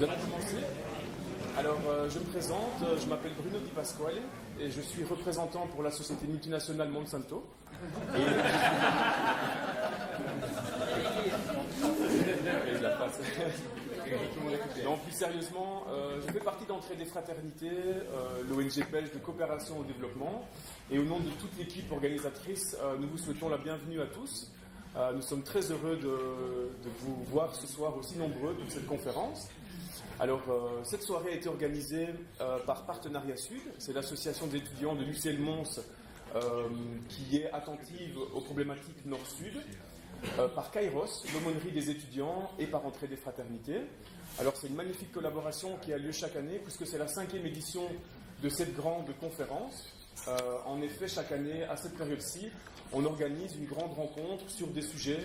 Nous allons commencer. Alors, je me présente, je m'appelle Bruno Di Pasquale et je suis représentant pour la société multinationale Monsanto. Non, plus sérieusement, je fais partie d'Entraide des Fraternités, l'ONG belge de coopération au développement. Et au nom de toute l'équipe organisatrice, nous vous souhaitons la bienvenue à tous. Nous sommes très heureux de vous voir ce soir aussi nombreux pour cette conférence. Alors, cette soirée a été organisée par Partenariat Sud, c'est l'association d'étudiants de l'UCL Mons qui est attentive aux problématiques Nord-Sud, par Kairos, l'aumônerie des étudiants, et par Entraide des Fraternités. Alors, c'est une magnifique collaboration qui a lieu chaque année, puisque c'est la 5e édition de cette grande conférence. En effet, chaque année, à cette période-ci, on organise une grande rencontre sur des sujets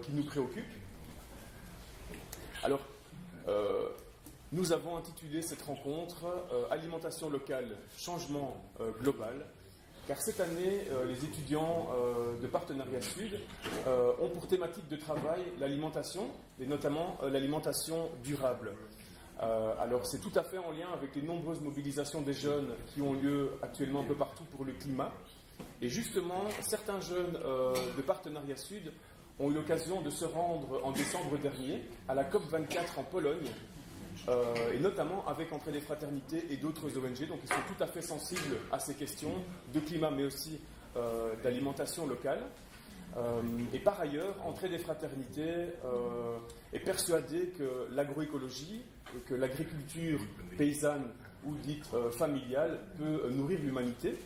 qui nous préoccupent. Alors, nous avons intitulé cette rencontre « Alimentation locale, changement global », car cette année, les étudiants de Partenariat Sud ont pour thématique de travail l'alimentation, et notamment l'alimentation durable. Alors, c'est tout à fait en lien avec les nombreuses mobilisations des jeunes qui ont lieu actuellement un peu partout pour le climat. Et justement, certains jeunes de Partenariat Sud ont eu l'occasion de se rendre en décembre dernier à la COP24 en Pologne, et notamment avec Entraide des Fraternités et d'autres ONG. Donc ils sont tout à fait sensibles à ces questions de climat, mais aussi d'alimentation locale. Et par ailleurs, Entraide des Fraternités est persuadée que l'agroécologie et que l'agriculture paysanne ou dite familiale peut nourrir l'humanité.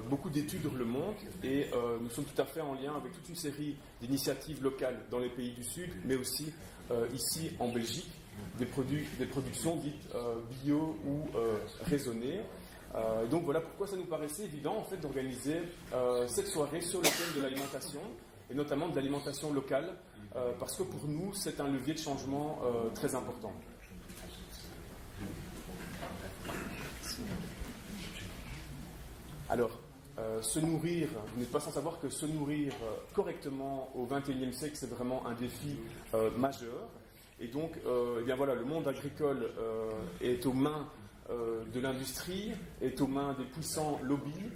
Beaucoup d'études le montrent et nous sommes tout à fait en lien avec toute une série d'initiatives locales dans les pays du Sud, mais aussi ici en Belgique, des productions dites bio ou raisonnées. Donc voilà pourquoi ça nous paraissait évident en fait d'organiser cette soirée sur le thème de l'alimentation et notamment de l'alimentation locale, parce que pour nous c'est un levier de changement très important. Alors, se nourrir, vous n'êtes pas sans savoir que se nourrir correctement au XXIe siècle, c'est vraiment un défi majeur. Et donc, eh bien voilà, le monde agricole est aux mains de l'industrie, est aux mains des puissants lobbies.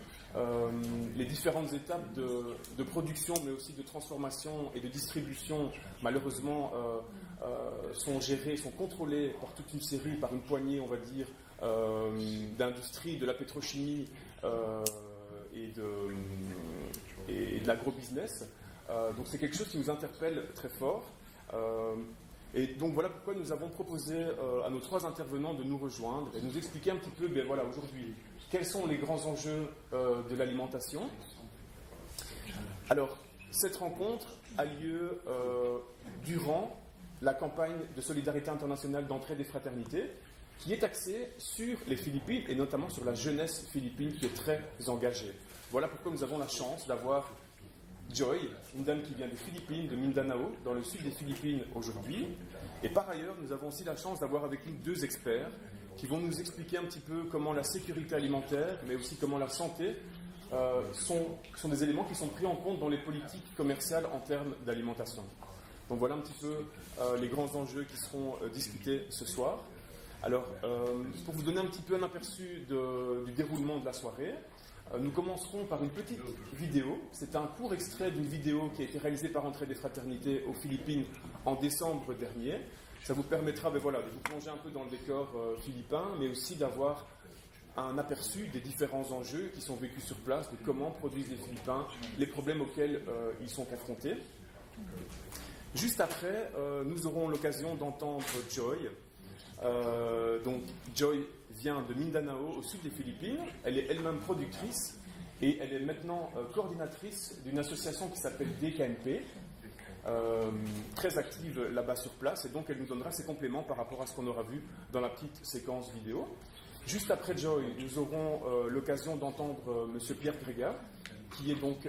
Les différentes étapes de production, mais aussi de transformation et de distribution, malheureusement, sont gérées, sont contrôlées par toute une série, par une poignée, on va dire, d'industrie, de la pétrochimie et de l'agro-business. Donc c'est quelque chose qui nous interpelle très fort. Et donc voilà pourquoi nous avons proposé à nos 3 intervenants de nous rejoindre et de nous expliquer un petit peu, bien voilà, aujourd'hui, quels sont les grands enjeux de l'alimentation. Alors, cette rencontre a lieu durant la campagne de solidarité internationale d'Entraide des Fraternités, qui est axée sur les Philippines et notamment sur la jeunesse philippine qui est très engagée. Voilà pourquoi nous avons la chance d'avoir Joy, une dame qui vient des Philippines, de Mindanao, dans le sud des Philippines aujourd'hui. Et par ailleurs, nous avons aussi la chance d'avoir avec nous 2 experts qui vont nous expliquer un petit peu comment la sécurité alimentaire, mais aussi comment la santé sont des éléments qui sont pris en compte dans les politiques commerciales en termes d'alimentation. Donc voilà un petit peu les grands enjeux qui seront discutés ce soir. Alors, pour vous donner un petit peu un aperçu du déroulement de la soirée, nous commencerons par une petite vidéo. C'est un court extrait d'une vidéo qui a été réalisée par Entraide des Fraternités aux Philippines en décembre dernier. Ça vous permettra de vous plonger un peu dans le décor philippin, mais aussi d'avoir un aperçu des différents enjeux qui sont vécus sur place, de comment produisent les Philippins, les problèmes auxquels ils sont confrontés. Juste après, nous aurons l'occasion d'entendre Joy. Donc Joy vient de Mindanao, au sud des Philippines. Elle est elle-même productrice et elle est maintenant coordinatrice d'une association qui s'appelle DKNP, très active là-bas sur place, et donc elle nous donnera ses compléments par rapport à ce qu'on aura vu dans la petite séquence vidéo. Juste après Joy, nous aurons l'occasion d'entendre M. Pierre Gréga, qui est donc...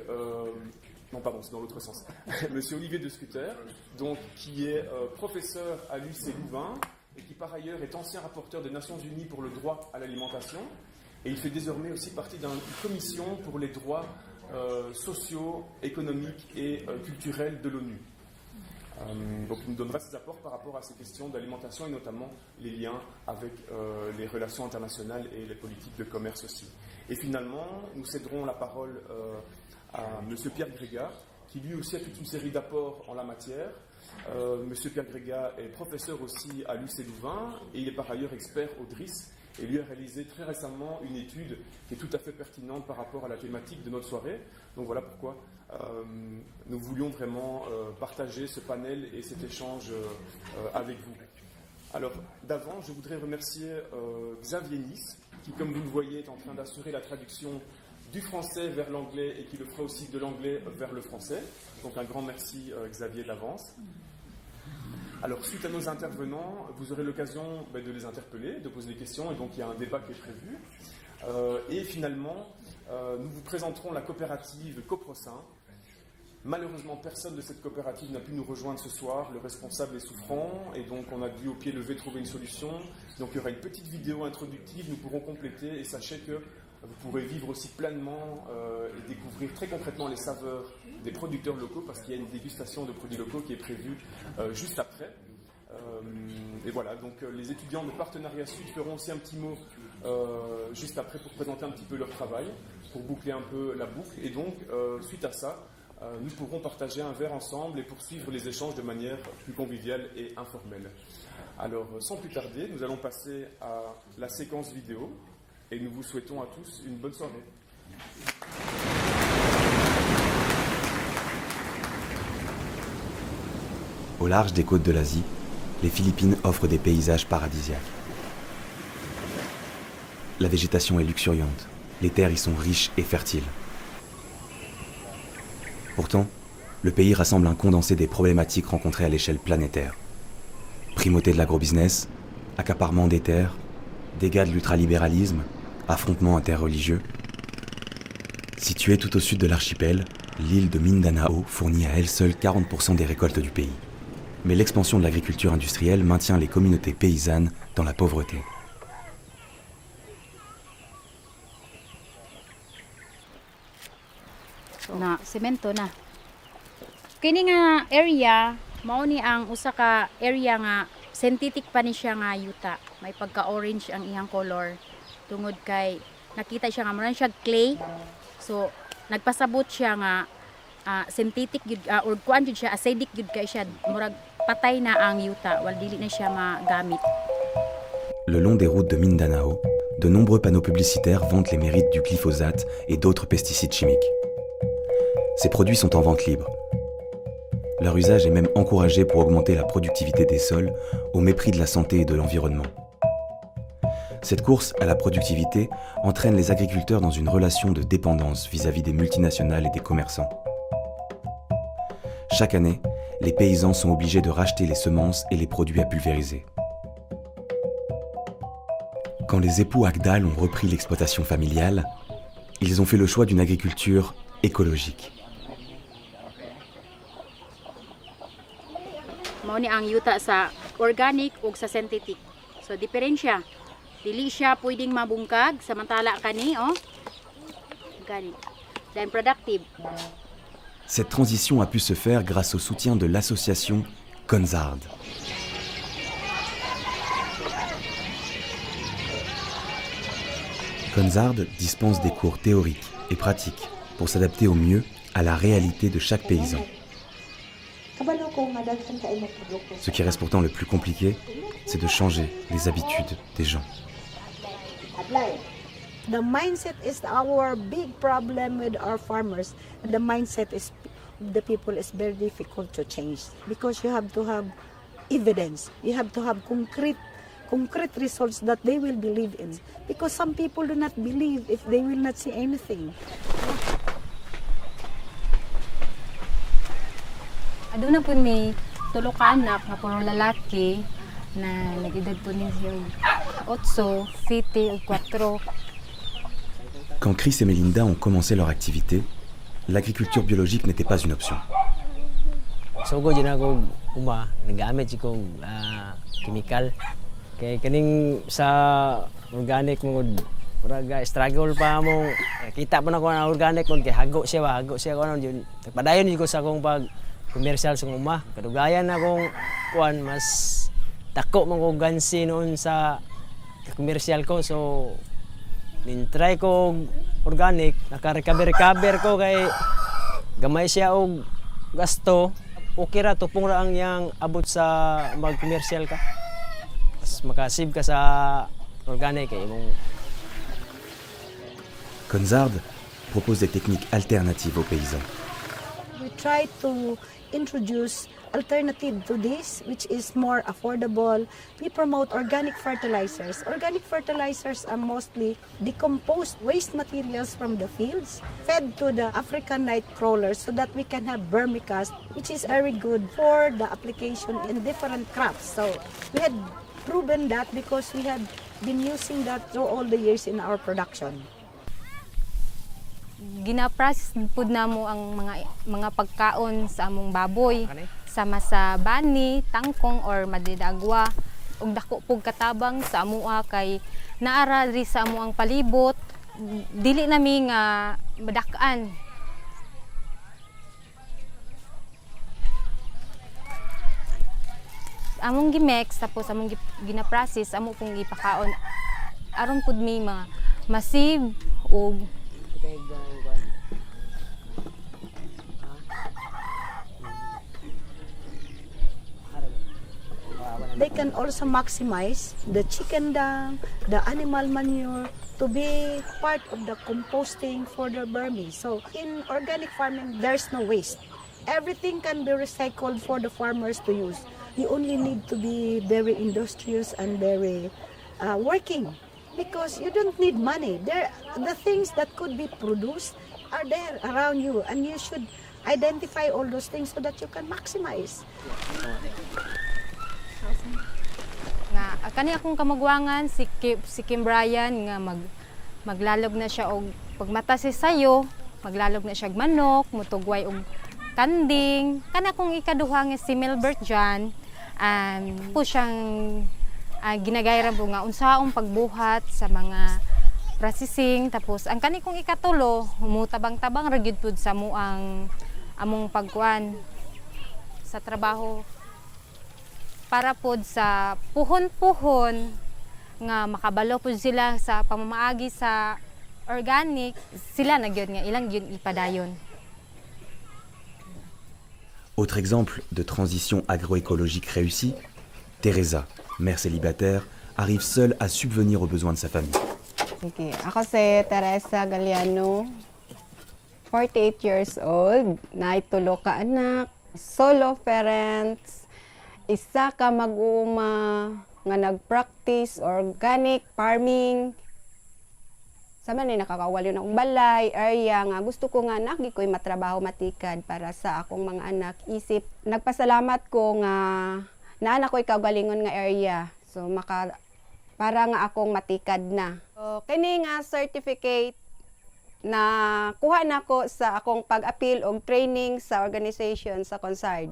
non, pardon, c'est dans l'autre sens. M. Olivier de Scuter, donc, qui est professeur à l'UC Louvain, et qui par ailleurs est ancien rapporteur des Nations Unies pour le droit à l'alimentation, et il fait désormais aussi partie d'une commission pour les droits sociaux, économiques et culturels de l'ONU. Donc il nous donnera ses apports par rapport à ces questions d'alimentation et notamment les liens avec les relations internationales et les politiques de commerce aussi. Et finalement, nous céderons la parole à M. Pierre Grégat, qui lui aussi a toute une série d'apports en la matière. M. Pierre Grégat est professeur aussi à l'UC Louvain et il est par ailleurs expert au DRIS. Et lui a réalisé très récemment une étude qui est tout à fait pertinente par rapport à la thématique de notre soirée. Donc voilà pourquoi nous voulions vraiment partager ce panel et cet échange avec vous. Alors d'avant, je voudrais remercier Xavier Nice, qui comme vous le voyez est en train d'assurer la traduction du français vers l'anglais et qui le fera aussi de l'anglais vers le français. Donc un grand merci Xavier d'avance. Alors, suite à nos intervenants, vous aurez l'occasion de les interpeller, de poser des questions, et donc il y a un débat qui est prévu. Et finalement, nous vous présenterons la coopérative Coprosin. Malheureusement, personne de cette coopérative n'a pu nous rejoindre ce soir. Le responsable est souffrant, et donc on a dû au pied levé trouver une solution. Donc il y aura une petite vidéo introductive, nous pourrons compléter, et sachez que vous pourrez vivre aussi pleinement et découvrir très concrètement les saveurs des producteurs locaux, parce qu'il y a une dégustation de produits locaux qui est prévue juste après. Et voilà, donc les étudiants de Partenariat Sud feront aussi un petit mot juste après pour présenter un petit peu leur travail, pour boucler un peu la boucle. Et donc, suite à ça, nous pourrons partager un verre ensemble et poursuivre les échanges de manière plus conviviale et informelle. Alors, sans plus tarder, nous allons passer à la séquence vidéo. Et nous vous souhaitons à tous une bonne soirée. Au large des côtes de l'Asie, les Philippines offrent des paysages paradisiaques. La végétation est luxuriante, les terres y sont riches et fertiles. Pourtant, le pays rassemble un condensé des problématiques rencontrées à l'échelle planétaire. Primauté de l'agrobusiness, accaparement des terres, dégâts de l'ultralibéralisme, affrontements interreligieux. Située tout au sud de l'archipel, l'île de Mindanao fournit à elle seule 40% des récoltes du pays. Mais l'expansion de l'agriculture industrielle maintient les communautés paysannes dans la pauvreté. Na semento na. Kini nga area mao ni ang usa ka area nga synthetic pa ni siya nga yuta. May pagka-orange ang iyang color. Tungod kay nakita siya nga mura siya clay. So nagpasabot siya nga synthetic gyud or kuan gyud siya acidic gyud kay siya murag patay na ang yuta wal dili na siya magamit. Le long des routes de Mindanao, de nombreux panneaux publicitaires vantent les mérites du glyphosate et d'autres pesticides chimiques. Ces produits sont en vente libre. Leur usage est même encouragé pour augmenter la productivité des sols au mépris de la santé et de l'environnement. Cette course à la productivité entraîne les agriculteurs dans une relation de dépendance vis-à-vis des multinationales et des commerçants. Chaque année, les paysans sont obligés de racheter les semences et les produits à pulvériser. Quand les époux Agdal ont repris l'exploitation familiale, ils ont fait le choix d'une agriculture écologique. Mao ni ang yuta sa organic ug sa synthetic. So diferensya. Dili siya pwedeng mabungkag samantala kani organic. Then productive. Cette transition a pu se faire grâce au soutien de l'association Consard. Consard dispense des cours théoriques et pratiques pour s'adapter au mieux à la réalité de chaque paysan. Ce qui reste pourtant le plus compliqué, c'est de changer les habitudes des gens. The mindset is our big problem with our farmers. The mindset is the people is very difficult to change because you have to have evidence. You have to have concrete results that they will believe in. Because some people do not believe if they will not see anything. Aduna po may tulo ka anak na puro lalaki na nag-edad po niya 8, 7 o 4. Quand Chris et Melinda ont commencé leur activité, l'agriculture biologique n'était pas une option. So ko dyan ako nagamit ko chemical. Kaya kaning sa organic mo struggle pa mo kita pa na ko na organic mo kay hago siya ko ano yun. Padayon ko sa akong komersyal sa uma. Kadugayan na kong kuan mas dako man ko gansi noon sa komersyal ko. So try ko organic, naka-recover ko kay gamay siya og gasto. Okay ra tupong ra ang yang abot sa mag-komersyal ka. Mas makasib ka sa organic kay imong. Consard propose des techniques alternatives aux paysans. We try to introduce alternative to this, which is more affordable. We promote organic fertilizers. Organic fertilizers are mostly decomposed waste materials from the fields, fed to the African night crawlers so that we can have vermicast, which is very good for the application in different crops. So we had proven that because we had been using that through all the years in our production. Ginapras pud namo ang mga pagkaon sa among baboy sama sa bani, tangkong or madidagwa ug dako pug katabang sa amoa kay naara ri sa amoang palibot dili nami nga madak-an. Among gimix tapos among ginaprocess amo pong ipakaon aron pud mi mga masib ug they can also maximize the chicken dung, the animal manure to be part of the composting for the vermi. So in organic farming, there's no waste. Everything can be recycled for the farmers to use. You only need to be very industrious and very working because you don't need money. The things that could be produced are there around you and you should identify all those things so that you can maximize. Nga kani akong kamagwangan si Kim Brian nga maglalog na siya og pagmata si sayo, maglalog na siya og manok, mutugway og kanding. Kana akong ikaduha nga si Melbert John po siyang ginagayra po nga unsaong pagbuhat sa mga processing tapos ang kani kong ikatulo humutabang-tabang ra gyud pud sa among pagkuan sa trabaho para pod sa puhon-puhon nga makabalo pod sila sa pamamaagi sa organic sila na gyud nga ilang gyud ipadayon. Autre exemple de transition agroécologique réussie, Teresa, mère célibataire, arrive seule à subvenir aux besoins de sa famille. Sige, ako si Teresa Galiano, 48 years old, naitulo ka anak, solo parents, isa ka mag-uma nga nag-practice organic farming. Sa man ni nakakawalo na akong balay, area nga gusto ko nga anak, ko'y matrabaho matikad para sa akong mga anak. Isip, nagpasalamat ko nga naanak ko'y kagalingon nga area. So para nga akong matikad na. So, kini nga certificate na kuha na ko sa akong pag-appeal og training sa organization sa Consard.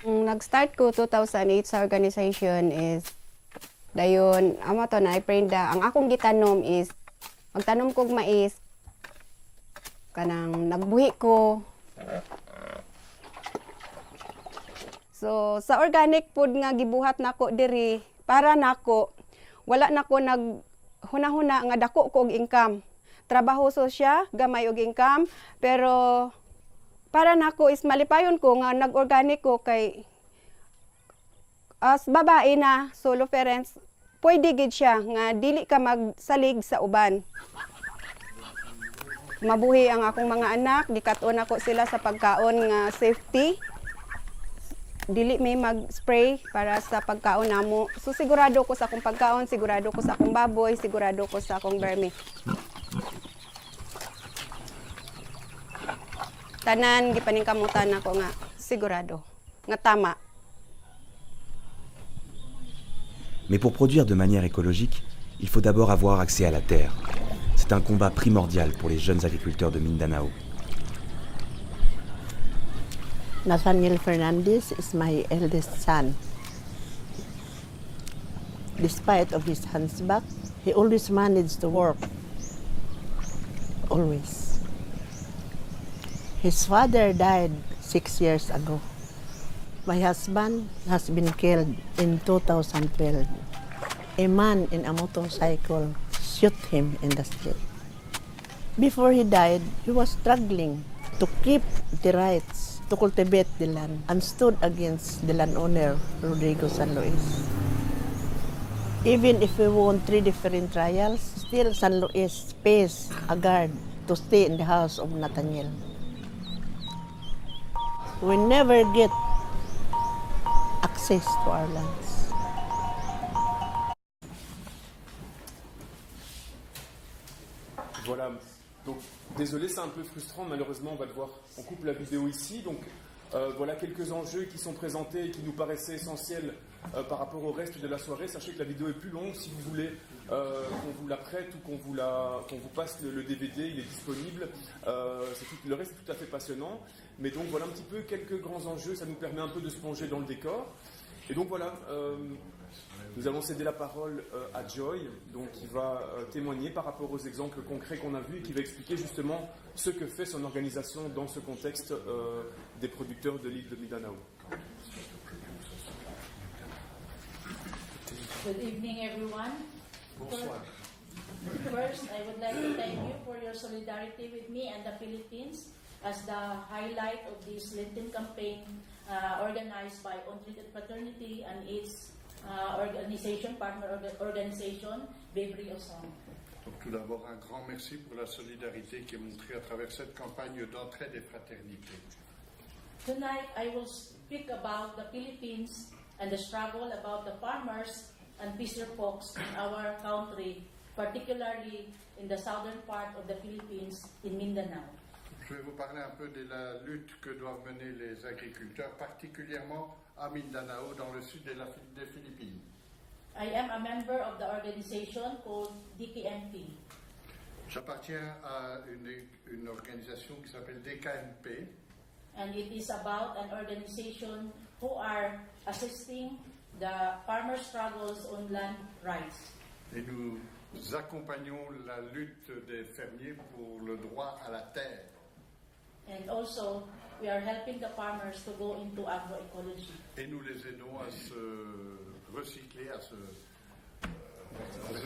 Nag-start ko 2008 sa organization is dayon amo to na iprenda ang akong gitanom is magtanom kog mais kanang nagbuhi ko. So sa organic food nga gibuhat nako diri para nako wala nako naghuna-huna nga dako ko og income. Trabaho so siya, gamay og income pero para nako is malipayon ko nga nag-organic ko kay as babae na solo parents pwede gid siya nga dili ka magsalig sa uban. Mabuhi ang akong mga anak, gikat-on ako sila sa pagkaon nga safety. Dili may mag-spray para sa pagkaon namo. So sigurado ko sa akong pagkaon, sigurado ko sa akong baboy, sigurado ko sa akong vermi. Tanan gipaningkamutan ako nga sigurado nga tama. Mais pour produire de manière écologique, il faut d'abord avoir accès à la terre. C'est un combat primordial pour les jeunes agriculteurs de Mindanao. Nathaniel Fernandez is my eldest son. Despite of his hunchback, he always managed to work. always. His father died 6 years ago. My husband has been killed in 2012. A man in a motorcycle shot him in the street. Before he died, he was struggling to keep the rights to cultivate the land and stood against the landowner, Rodrigo San Luis. Even if we won 3 different trials, still San Luis pays a guard to stay in the house of Nathaniel. We never get access to our lands. Voilà, donc désolé, c'est un peu frustrant, malheureusement on coupe la vidéo ici, donc voilà quelques enjeux qui sont présentés et qui nous paraissaient essentiels par rapport au reste de la soirée. Sachez que la vidéo est plus longue, si vous voulez qu'on vous la prête ou qu'on vous passe le DVD, il est disponible. Le reste est tout à fait passionnant, mais donc voilà un petit peu quelques grands enjeux, ça nous permet un peu de se plonger dans le décor. Et donc voilà, nous allons céder la parole à Joy, donc, qui va témoigner par rapport aux exemples concrets qu'on a vus et qui va expliquer justement ce que fait son organisation dans ce contexte des producteurs de l'île de Mindanao. Good evening, everyone. First, I would like to thank you for your solidarity with me and the Philippines as the highlight of this Lenten campaign organized by Untreated Fraternity and its partner organisation, Bebri Osam. Donc, tout d'abord, un grand merci pour la solidarité qui est montrée à travers cette campagne d'entraide et fraternité. Tonight, I will speak about the Philippines and the struggle about the farmers and fisher folks in our country, particularly in the southern part of the Philippines, in Mindanao. Je vais vous parler un peu de la lutte que doivent mener les agriculteurs, particulièrement à Mindanao, dans le sud des Philippines. I am a member of the organization called DKMP. J'appartiens à une organisation qui s'appelle DKMP. And it is about an organization who are assisting the farmer struggles on land rights. Et nous accompagnons la lutte des fermiers pour le droit à la terre. And also, we are helping the farmers to go into agroecology. Et nous les aidons à se recycler, à se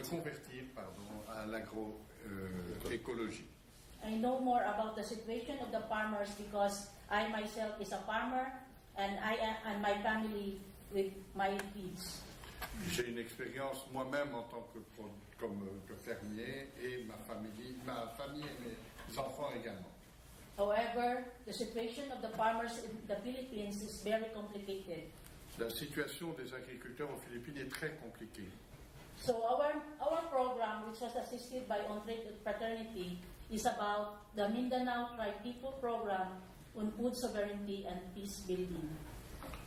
convertir à l'agroécologie. I know more about the situation of the farmers because I myself is a farmer and my family with my kids. J'ai une expérience moi-même en tant que fermier et ma famille et mes enfants également. However, the situation of the farmers in the Philippines is very complicated. La situation des agriculteurs aux Philippines est très compliquée. So our program, which was assisted by Untreated Fraternity, is about the Mindanao Tri-People Program on Food Sovereignty and Peace Building.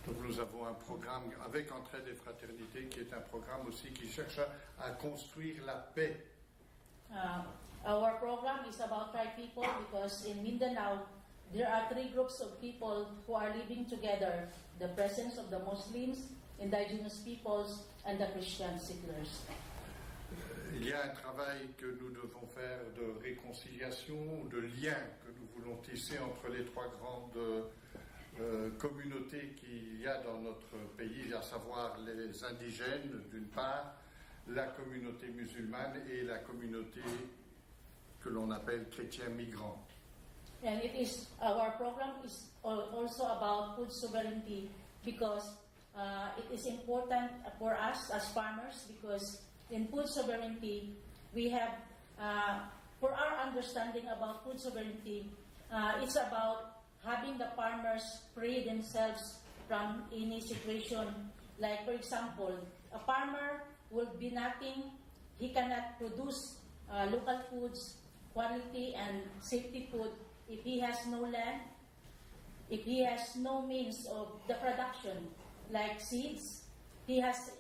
Donc nous avons un programme avec Entraide et Fraternité qui est un programme aussi qui cherche à construire la paix. Our program is about Tri-People because in Mindanao there are 3 groups of people who are living together: the presence of the Muslims, indigenous peoples, and the Christian settlers. Il y a un travail que nous devons faire de réconciliation, de lien que nous voulons tisser entre les 3 grandes communautés qu'il y a dans notre pays, à savoir les indigènes d'une part, la communauté musulmane et la communauté que l'on appelle chrétiens migrants. And our program is also about food sovereignty because it is important for us as farmers because in food sovereignty we have, for our understanding about food sovereignty, it's about having the farmers free themselves from any situation. Like, for example, a farmer will be nothing, he cannot produce local foods, quality and safety food if he has no land, if he has no means of the production, like seeds. He has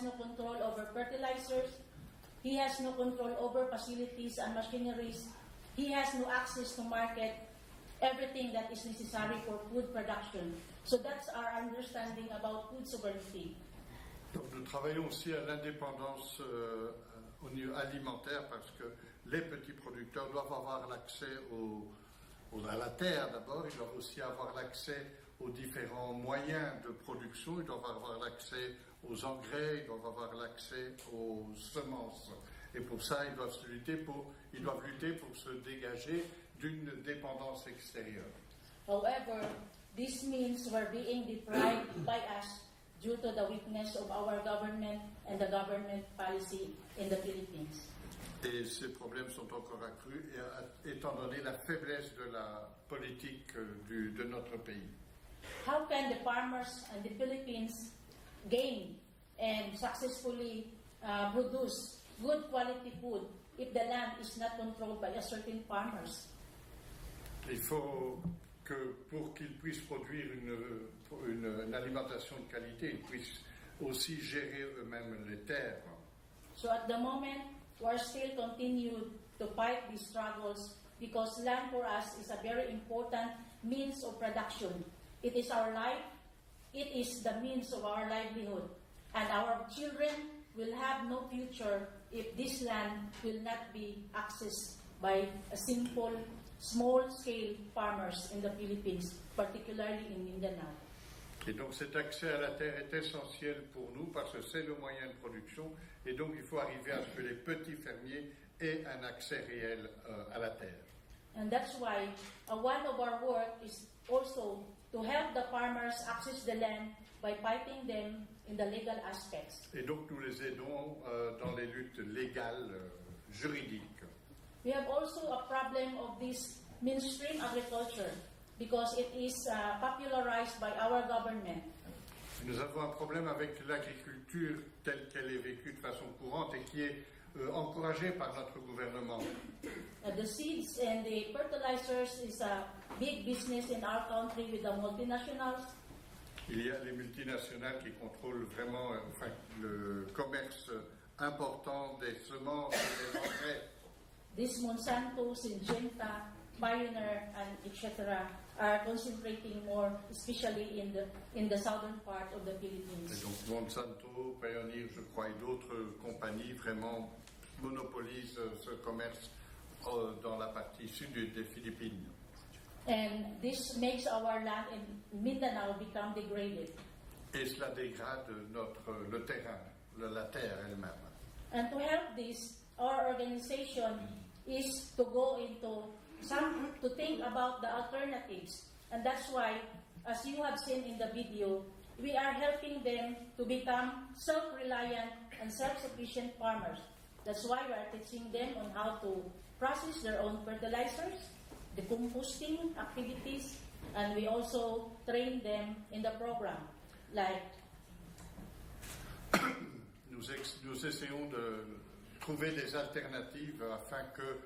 no control over fertilizers, he has no control over facilities and machineries, he has no access to market, everything that is necessary for food production. So that's our understanding about food sovereignty. Donc nous travaillons aussi à l'indépendance au niveau alimentaire, parce que les petits producteurs doivent avoir l'accès à la terre d'abord, ils doivent aussi avoir l'accès aux différents moyens de production, ils doivent avoir l'accès aux engrais, ils doivent avoir l'accès aux semences. Et pour ça, ils doivent lutter pour se dégager d'une dépendance extérieure. However, these means were being deprived by us due to the weakness of our government and the government policy in the Philippines. Et ces problèmes sont encore accrus étant donné la faiblesse de la politique de notre pays. How can the farmers in the Philippines gain and successfully produce good quality food if the land is not controlled by a certain farmers? Il faut que pour qu'ils puissent produire une alimentation de qualité, ils puissent aussi gérer eux-mêmes les terres. So at the moment, we are still continued to fight these struggles because land for us is a very important means of production. It is our life, it is the means of our livelihood, and our children will have no future if this land will not be accessed by a simple, small-scale farmers in the Philippines, particularly in Mindanao. Et donc cet accès à la terre est essentiel pour nous parce que c'est le moyen de production et donc il faut arriver à ce que les petits fermiers aient un accès réel à la terre. And that's why one of our work is also to help the farmers access the land by fighting them in the legal aspects. Et donc nous les aidons dans les luttes légales, juridiques. We have also a problem of this mainstream agriculture because it is popularized by our government. Nous avons un problème avec l'agriculture telle qu'elle est vécue de façon courante et qui est encouragée par notre gouvernement. The seeds and the fertilizers is a big business in our country with the multinationals. Il y a les multinationales qui contrôlent vraiment le commerce important des semences et des engrais. These Monsanto, Syngenta, Pioneer, and etc. are concentrating more, especially in the southern part of the Philippines. Et donc Monsanto, Pioneer, je crois, et d'autres compagnies vraiment monopolisent ce commerce dans la partie sud des Philippines. And this makes our land in Mindanao become degraded. Et cela dégrade le terrain, la terre elle-même. And to help this, our organization is to go into to think about the alternatives. And that's why, as you have seen in the video, we are helping them to become self-reliant and self-sufficient farmers. That's why we are teaching them on how to process their own fertilizers, the composting activities, and we also train them in the program. Like nous essayons de trouver des alternatives afin que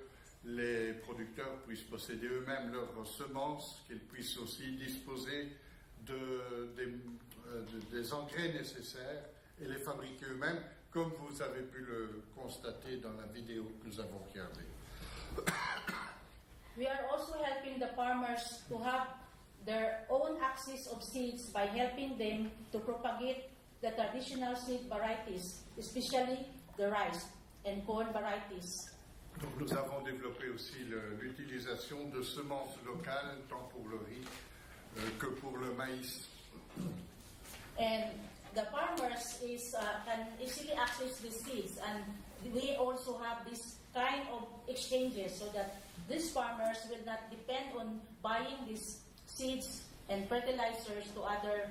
les producteurs puissent posséder eux-mêmes leurs semences, qu'ils puissent aussi disposer des engrais nécessaires et les fabriquer eux-mêmes, comme vous avez pu le constater dans la vidéo que nous avons regardée. We are also helping the farmers to have their own access of seeds by helping them to propagate the traditional seed varieties, especially the rice and corn varieties. Donc nous avons développé aussi l'utilisation de semences locales, tant pour le riz que pour le maïs. And the farmers can easily access the seeds, and we also have this kind of exchanges so that these farmers will not depend on buying these seeds and fertilizers to other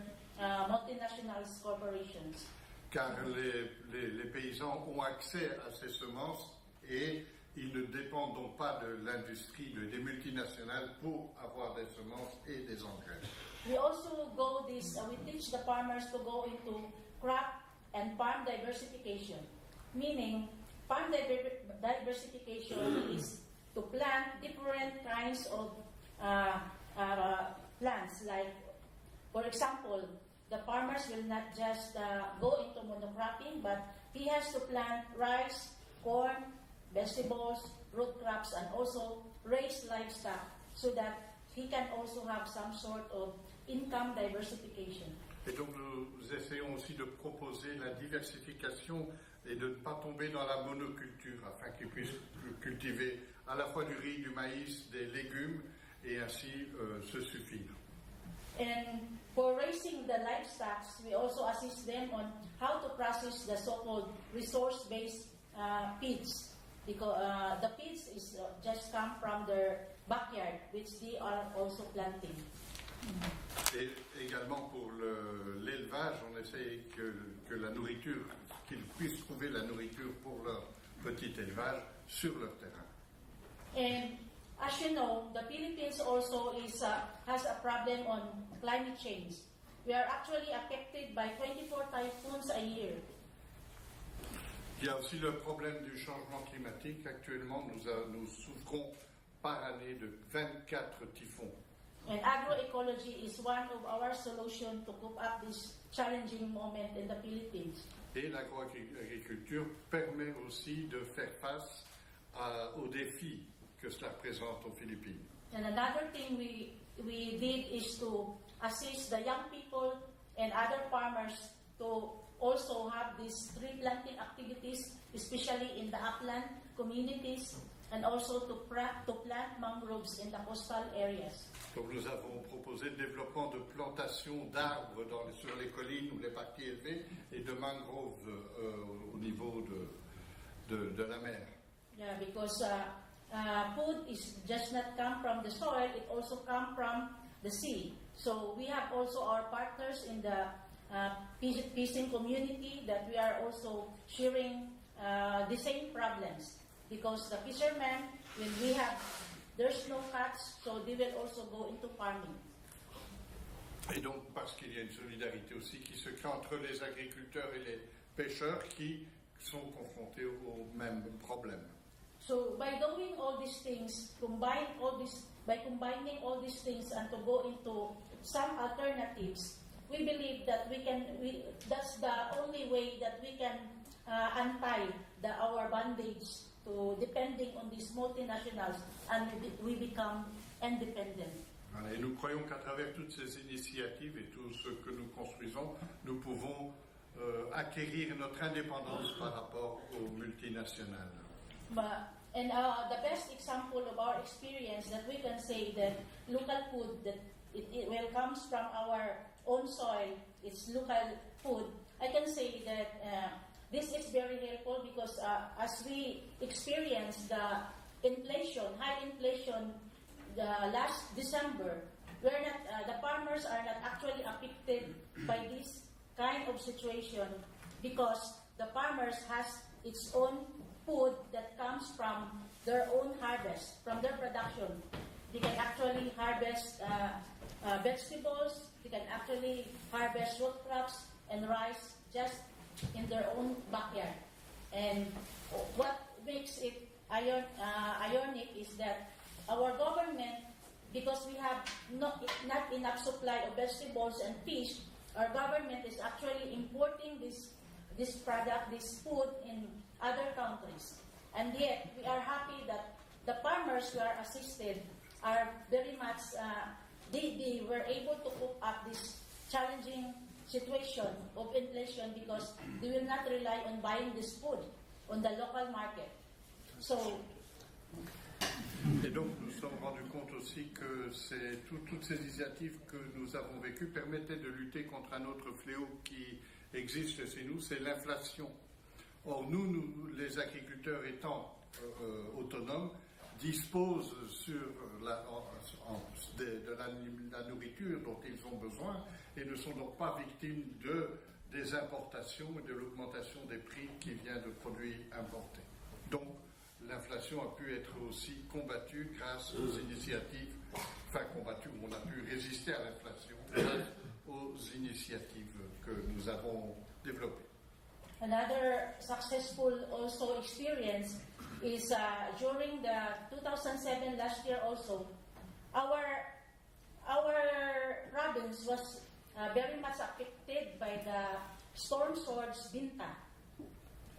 multinational corporations. Car les paysans ont accès à ces semences et ils ne dépendent donc pas de l'industrie, des multinationales pour avoir des semences et des engrais. We also we teach the farmers to go into crop and farm diversification, meaning farm diversification is to plant different kinds of plants. Like, for example, the farmers will not just go into monocropping, but he has to plant rice, corn, vegetables, root crops, and also raise livestock so that he can also have some sort of income diversification. Et donc nous essayons aussi de proposer la diversification et de ne pas tomber dans la monoculture afin qu'ils puissent cultiver à la fois du riz, du maïs, des légumes et ainsi se suffire. And for raising the livestock, we also assist them on how to process the so-called resource-based feeds. Because the feeds is just come from their backyard, which they are also planting. Et également pour l'élevage, on essaie que la nourriture, qu'ils puissent trouver la nourriture pour leur petit élevage sur leur terrain. And as you know, the Philippines also has a problem on climate change. We are actually affected by 24 typhoons a year. Il y a aussi le problème du changement climatique. Actuellement, nous souffrons par année de 24 typhons. And agroecology is one of our solutions to cope up this challenging moment in the Philippines. Et l'agroagriculture permet aussi de faire face aux défis que cela représente aux Philippines. And another thing we did is to assist the young people and other farmers to also have these tree planting activities, especially in the upland communities, and also to plant mangroves in the coastal areas. Donc nous avons proposé le développement de plantations d'arbres sur les collines ou les parties élevées et de mangroves au niveau de la mer. Yeah, because food is just not come from the soil, it also come from the sea. So we have also our partners in the fishing community that we are also sharing the same problems. Because the fishermen, when there's no catch, so they will also go into farming. Et donc, parce qu'il y a une solidarité aussi qui se crée entre les agriculteurs et les pêcheurs qui sont confrontés aux mêmes problèmes. So by doing all these things, by combining all these things and to go into some alternatives, we believe that that's the only way that we can untie our bondage to depending on these multinationals, and we become independent. Et nous croyons qu'à travers toutes ces initiatives et tout ce que nous construisons, nous pouvons acquérir notre indépendance par rapport aux multinationales. And the best example of our experience that we can say that local food, that it will comes from our own soil, it's local food. I can say that this is very helpful because as we experienced the high inflation last December, the farmers are not actually affected by this kind of situation because the farmers has its own food that comes from their own harvest, from their production. They can actually harvest vegetables, they can actually harvest root crops and rice just in their own backyard. And what makes it ironic is that our government, because we have not enough supply of vegetables and fish, our government is actually importing this product, this food in other countries. And yet, we are happy that the farmers who are assisted are very much, they were able to cope up this challenging situation of inflation because they will not rely on buying this food on the local market. So, et donc nous nous sommes rendus compte aussi que toutes ces initiatives que nous avons vécues permettaient de lutter contre un autre fléau qui existe chez nous, c'est l'inflation. Or nous les agriculteurs étant autonomes, disposent de la nourriture dont ils ont besoin et ne sont donc pas victimes des importations et de l'augmentation des prix qui vient de produits importés. Donc l'inflation a pu être aussi combattue grâce aux initiatives, on a pu résister à l'inflation grâce aux initiatives que nous avons développées. Another successful also experience is during the 2007 last year also, our province was very much affected by the storm surge Binta,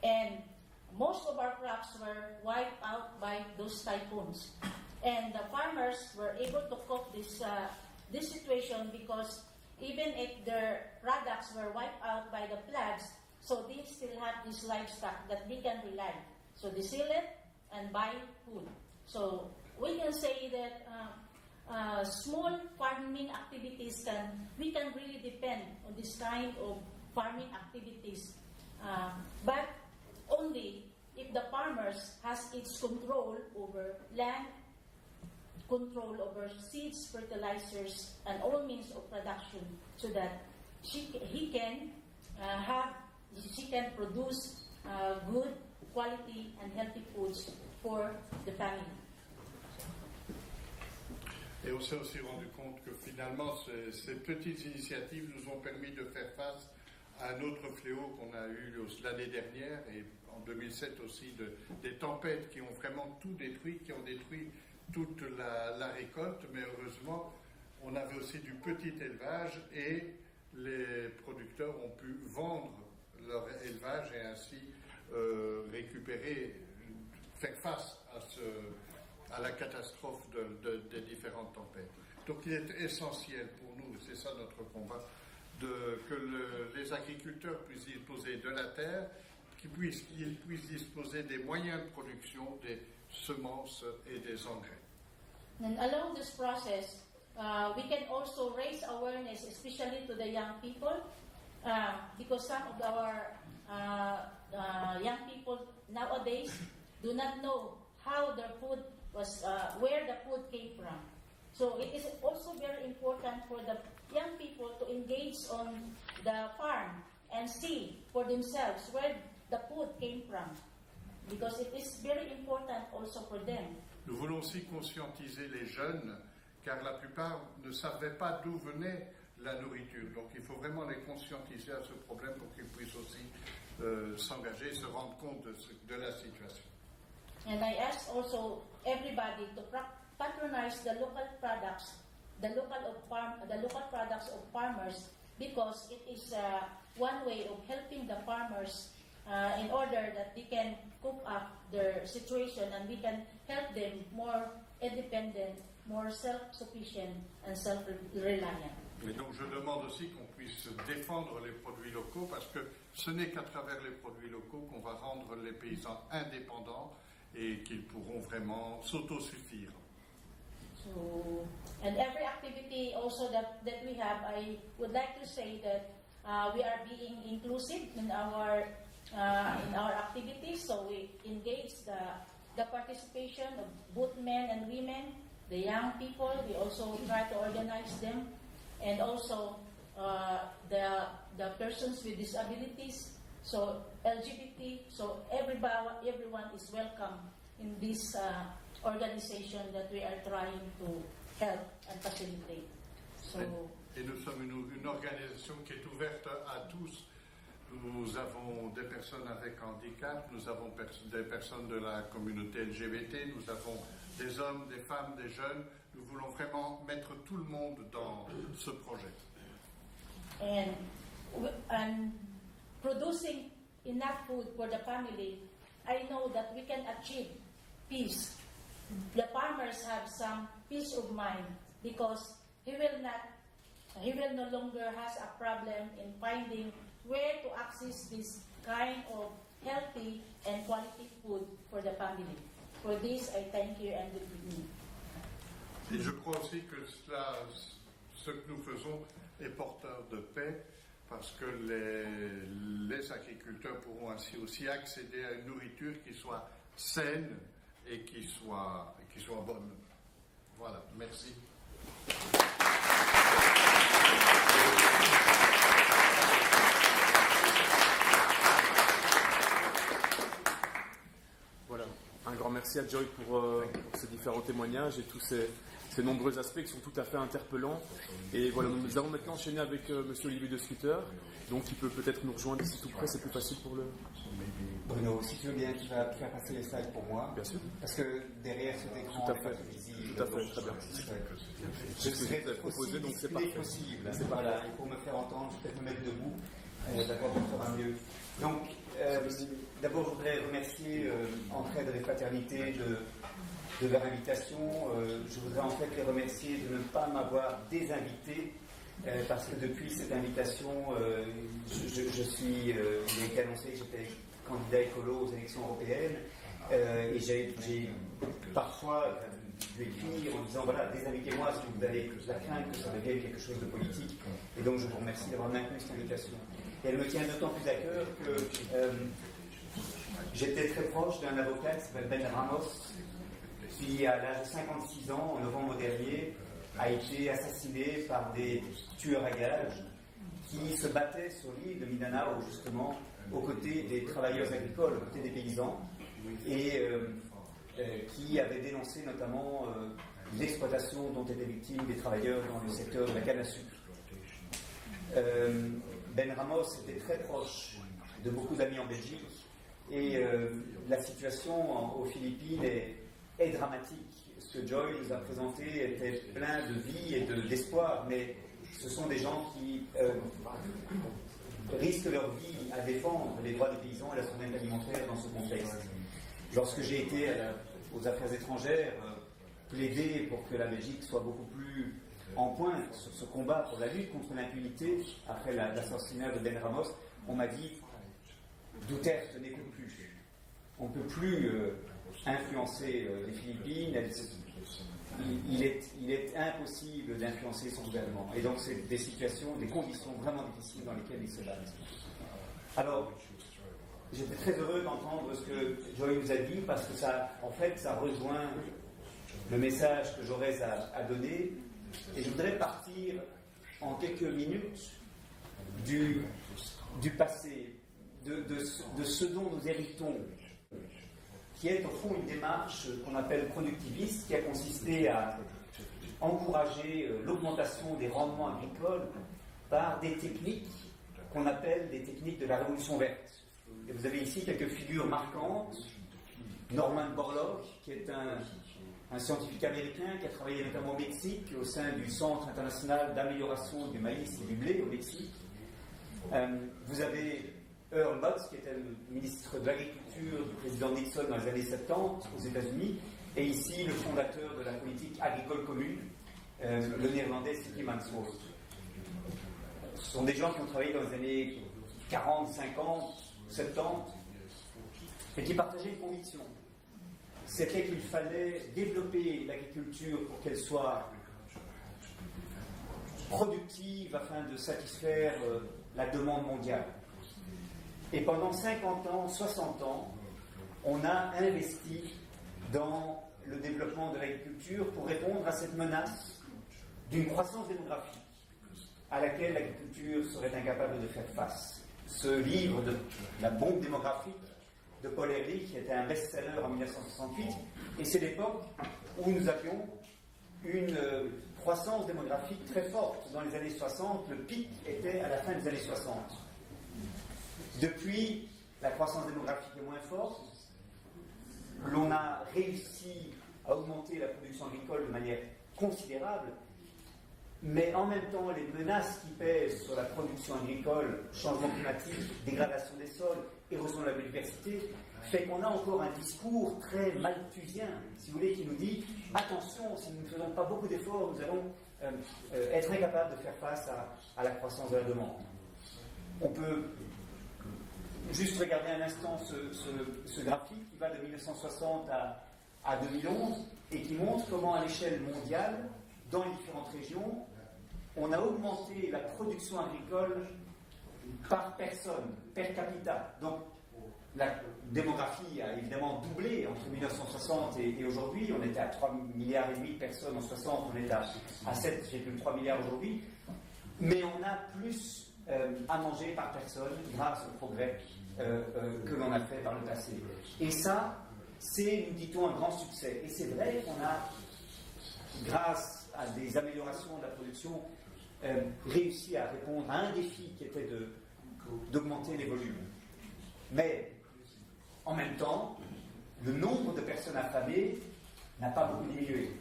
and most of our crops were wiped out by those typhoons. And the farmers were able to cope this situation because even if their products were wiped out by the floods, so they still have this livestock that they can rely. So they sell it and buy food. So we can say that small farming activities we can really depend on this kind of farming activities, but only if the farmers has its control over land, control over seeds, fertilizers, and all means of production, so that she can produce good quality and healthy foods for the family. Et on s'est aussi rendu compte que finalement, ces petites initiatives nous ont permis de faire face à un autre fléau qu'on a eu l'année dernière et en 2007 aussi, des tempêtes qui ont vraiment tout détruit, qui ont détruit toute la récolte, mais heureusement, on avait aussi du petit élevage et les producteurs ont pu vendre leur élevage et ainsi récupérer, faire face à la catastrophe des différentes tempêtes. Donc il est essentiel pour nous, c'est ça notre combat, que les agriculteurs puissent disposer de la terre, qu'ils puissent disposer des moyens de production, des semences et des engrais. And along this process, we can also raise awareness, especially to the young people, because some of our young people nowadays do not know how their food was, where the food came from. So it is also very important for the young people to engage on the farm and see for themselves where the food came from, because it is very important also for them. Nous voulons aussi conscientiser les jeunes, car la plupart ne savaient pas d'où venait la nourriture. Donc il faut vraiment les conscientiser à ce problème pour qu'ils puissent aussi s'engager et se rendre compte de la situation. And I ask also everybody to patronize the local products, the local products of farmers, because it is one way of helping the farmers in order that they can cope up their situation and we can help them more independent, more self-sufficient and self-reliant. Et donc je demande aussi qu'on puisse défendre les produits locaux parce que ce n'est qu'à travers les produits locaux qu'on va rendre les paysans indépendants et qu'ils pourront vraiment s'autosuffire. So, and every activity also that we have, I would like to say that we are being inclusive in our activities. So we engage the participation of both men and women, the young people. We also try to organize them, and also the persons with disabilities. So LGBT. So everyone is welcome in this organization that we are trying to help and facilitate. So, et nous sommes une organisation qui est ouverte à tous. Nous avons des personnes avec handicap, nous avons des personnes de la communauté LGBT, nous avons des hommes, des femmes, des jeunes. Nous voulons vraiment mettre tout le monde dans ce projet. And producing enough food for the family, I know that we can achieve peace. The farmers have some peace of mind because he will no longer has a problem in finding where to access this kind of healthy and quality food for the family. For this, I thank you and good evening. Et je crois aussi que ce que nous faisons est porteur de paix parce que les agriculteurs pourront ainsi aussi accéder à une nourriture qui soit saine et qui soit bonne. Voilà, merci. Voilà, un grand merci à Joy pour ces différents témoignages et tous ces nombreux aspects qui sont tout à fait interpellants. Et voilà, nous allons maintenant enchaîner avec Monsieur Olivier de Scutter, donc il peut peut-être nous rejoindre ici tout près, c'est plus facile pour le... Bruno, si tu veux bien, tu vas faire passer les slides pour moi. Bien sûr. Parce que derrière cet écran, tout à fait, très bien. Je serai proposé, donc c'est parfait. Possible. Voilà, et pour me faire entendre, je vais peut-être me mettre debout, d'accord, ça va mieux. Donc, d'abord, je voudrais remercier Entraide et Fraternité de leur invitation. Je voudrais en fait les remercier de ne pas m'avoir désinvité parce que depuis cette invitation, il a été annoncé que j'étais candidat écolo aux élections européennes, et j'ai parfois dû écrire en disant voilà, désinvitez-moi si vous avez la crainte que ça devienne quelque chose de politique. Et donc je vous remercie d'avoir maintenu cette invitation. Et elle me tient d'autant plus à cœur que j'étais très proche d'un avocat qui s'appelle Ben Ramos, qui à l'âge de 56 ans, en novembre dernier, a été assassiné par des tueurs à gages qui se battaient sur l'île de Mindanao, justement, aux côtés des travailleurs agricoles, aux côtés des paysans, et qui avaient dénoncé notamment l'exploitation dont étaient victimes des travailleurs dans le secteur de la canne à sucre. Ben Ramos était très proche de beaucoup d'amis en Belgique, et la situation aux Philippines est dramatique. Ce que Joy nous a présenté était plein de vie et d'espoir, mais ce sont des gens qui risquent leur vie à défendre les droits des paysans et la souveraineté alimentaire dans ce contexte. Lorsque j'ai été aux affaires étrangères plaider pour que la Belgique soit beaucoup plus en pointe sur ce combat pour la lutte contre l'impunité après l'assassinat de Ben Ramos, on m'a dit Duterte n'écoute plus. On ne peut plus influencer les Philippines. Il est impossible d'influencer son gouvernement. Et donc, c'est des situations, des conditions vraiment difficiles dans lesquelles ils se battent. Alors, j'étais très heureux d'entendre ce que Joy nous a dit, parce que ça rejoint le message que j'aurais à donner. Et je voudrais partir en quelques minutes du passé, de ce dont nous héritons, qui est au fond une démarche qu'on appelle productiviste, qui a consisté à encourager l'augmentation des rendements agricoles par des techniques qu'on appelle des techniques de la révolution verte. Et vous avez ici quelques figures marquantes. Norman Borlaug, qui est un scientifique américain qui a travaillé notamment au Mexique, au sein du Centre international d'amélioration du maïs et du blé au Mexique. Vous avez Earl Butz, qui était le ministre de l'Agriculture du président Nixon dans les années 70 aux États-Unis, et ici le fondateur de la politique agricole commune, le néerlandais Siki Mansholt. Ce sont des gens qui ont travaillé dans les années 40, 50, 70, et qui partageaient une conviction. C'était qu'il fallait développer l'agriculture pour qu'elle soit productive afin de satisfaire la demande mondiale. Et pendant 50 ans, 60 ans, on a investi dans le développement de l'agriculture pour répondre à cette menace d'une croissance démographique à laquelle l'agriculture serait incapable de faire face. Ce livre de la bombe démographique de Paul Ehrlich, qui était un best-seller en 1968, et c'est l'époque où nous avions une croissance démographique très forte. Dans les années 60, le pic était à la fin des années 60. Depuis, la croissance démographique est moins forte. L'on a réussi à augmenter la production agricole de manière considérable, mais en même temps, les menaces qui pèsent sur la production agricole, changement climatique, dégradation des sols, érosion de la biodiversité, fait qu'on a encore un discours très malthusien, si vous voulez, qui nous dit attention, si nous ne faisons pas beaucoup d'efforts, nous allons être incapables de faire face à la croissance de la demande. On peut juste regarder un instant ce graphique qui va de 1960 à 2011 et qui montre comment à l'échelle mondiale, dans les différentes régions, on a augmenté la production agricole par personne, per capita. Donc, la démographie a évidemment doublé entre 1960 et aujourd'hui. On était à 3,5 milliards de personnes en 60, on est à 7,3 milliards aujourd'hui. Mais on a plus à manger par personne grâce au progrès que l'on a fait par le passé. Et ça, c'est, nous dit-on, un grand succès. Et c'est vrai qu'on a, grâce à des améliorations de la production, réussi à répondre à un défi qui était d'augmenter les volumes. Mais, en même temps, le nombre de personnes affamées n'a pas beaucoup diminué.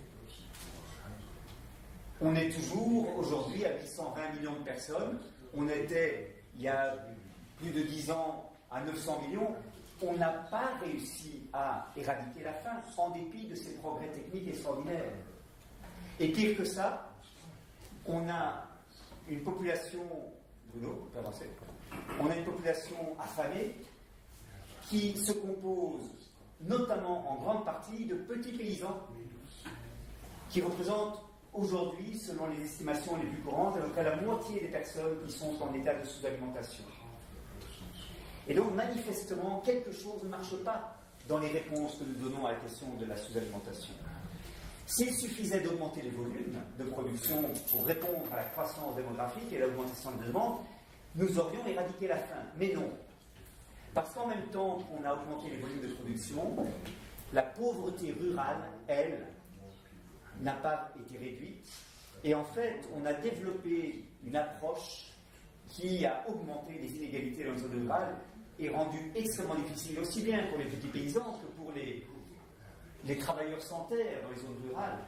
On est toujours, aujourd'hui, à 820 millions de personnes. On était, il y a plus de 10 ans, à 900 millions. On n'a pas réussi à éradiquer la faim, en dépit de ces progrès techniques extraordinaires. Et pire que ça, on a une population, Bruno, peut avancer. On a une population affamée qui se compose notamment en grande partie de petits paysans qui représentent aujourd'hui, selon les estimations les plus courantes, à peu près la moitié des personnes qui sont en état de sous-alimentation. Et donc, manifestement, quelque chose ne marche pas dans les réponses que nous donnons à la question de la sous-alimentation. S'il suffisait d'augmenter les volumes de production pour répondre à la croissance démographique et à l'augmentation de la demande, nous aurions éradiqué la faim. Mais non. Parce qu'en même temps qu'on a augmenté les volumes de production, la pauvreté rurale, elle, n'a pas été réduite. Et en fait, on a développé une approche qui a augmenté les inégalités dans les zones rurales et rendu extrêmement difficile, aussi bien pour les petits paysans que pour les travailleurs sans terre dans les zones rurales,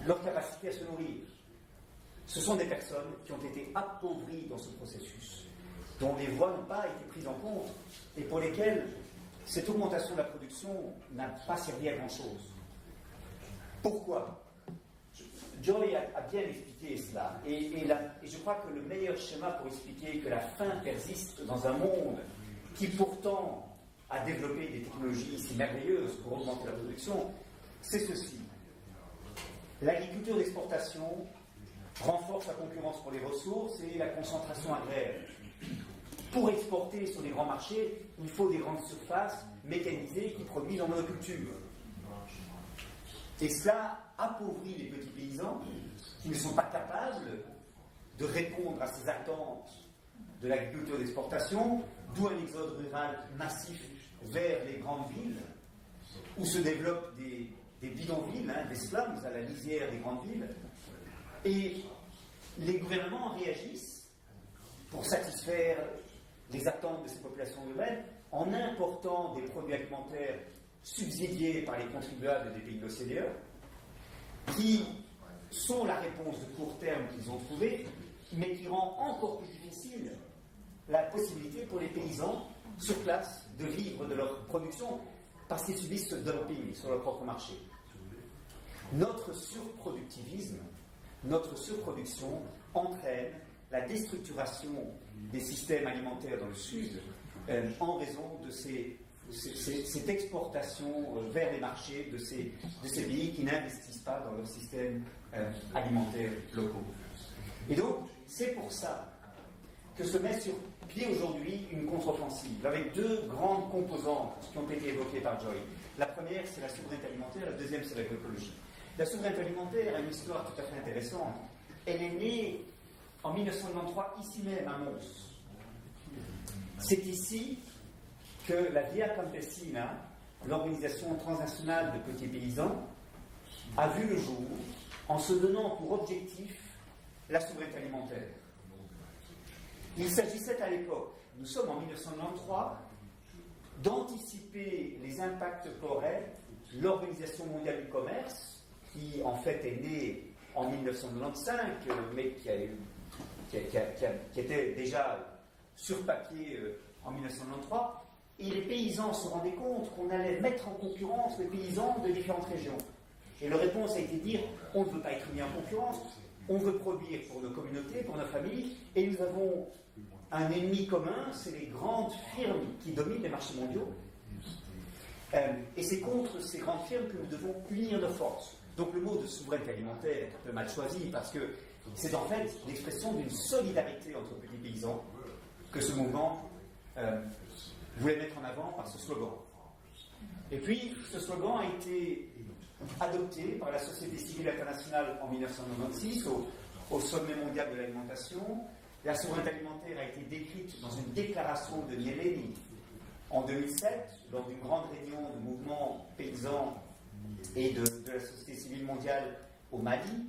leur capacité à se nourrir. Ce sont des personnes qui ont été appauvries dans ce processus, dont les voix n'ont pas été prises en compte et pour lesquelles cette augmentation de la production n'a pas servi à grand-chose. Pourquoi ? Joy a bien expliqué cela, et je crois que le meilleur schéma pour expliquer que la faim persiste dans un monde qui pourtant a développé des technologies si merveilleuses pour augmenter la production, c'est ceci. L'agriculture d'exportation renforce la concurrence pour les ressources et la concentration agraire. Pour exporter sur les grands marchés, il faut des grandes surfaces mécanisées qui produisent en monoculture. Et cela appauvrit les petits paysans qui ne sont pas capables de répondre à ces attentes de l'agriculture d'exportation, d'où un exode rural massif vers les grandes villes, où se développent des bidonvilles, des slums à la lisière des grandes villes. Et les gouvernements réagissent pour satisfaire les attentes de ces populations urbaines en important des produits alimentaires subsidiés par les contribuables des pays de l'OCDE, qui sont la réponse de court terme qu'ils ont trouvée, mais qui rend encore plus difficile la possibilité pour les paysans sur place de vivre de leur production parce qu'ils subissent ce dumping sur leur propre marché. Notre surproductivisme, notre surproduction entraîne la déstructuration des systèmes alimentaires dans le Sud en raison de cette exportation vers les marchés de ces pays qui n'investissent pas dans leurs systèmes alimentaires locaux. Et donc, c'est pour ça que se met sur pied aujourd'hui une contre-offensive, avec deux grandes composantes qui ont été évoquées par Joy. La première, c'est la souveraineté alimentaire, la deuxième, c'est l'agroécologie. La souveraineté alimentaire a une histoire tout à fait intéressante. Elle est née en 1993, ici même à Mons. C'est ici que la Via Campesina, l'organisation transnationale de petits paysans, a vu le jour en se donnant pour objectif la souveraineté alimentaire. Il s'agissait à l'époque, nous sommes en 1993, d'anticiper les impacts qu'aurait l'Organisation mondiale du commerce, qui en fait est née en 1995, mais qui était déjà sur papier en 1993, et les paysans se rendaient compte qu'on allait mettre en concurrence les paysans de différentes régions. Et leur réponse a été de dire, on ne veut pas être mis en concurrence, on veut produire pour nos communautés, pour nos familles, et nous avons un ennemi commun, c'est les grandes firmes qui dominent les marchés mondiaux. Et c'est contre ces grandes firmes que nous devons unir nos forces. Donc le mot de souveraineté alimentaire est un peu mal choisi parce que c'est en fait l'expression d'une solidarité entre petits paysans que ce mouvement voulait mettre en avant par ce slogan. Et puis, ce slogan a été adopté par la Société civile internationale en 1996 au sommet mondial de l'alimentation. La souveraineté alimentaire a été décrite dans une déclaration de Nyéléni en 2007, lors d'une grande réunion de mouvements paysans et de la société civile mondiale au Mali.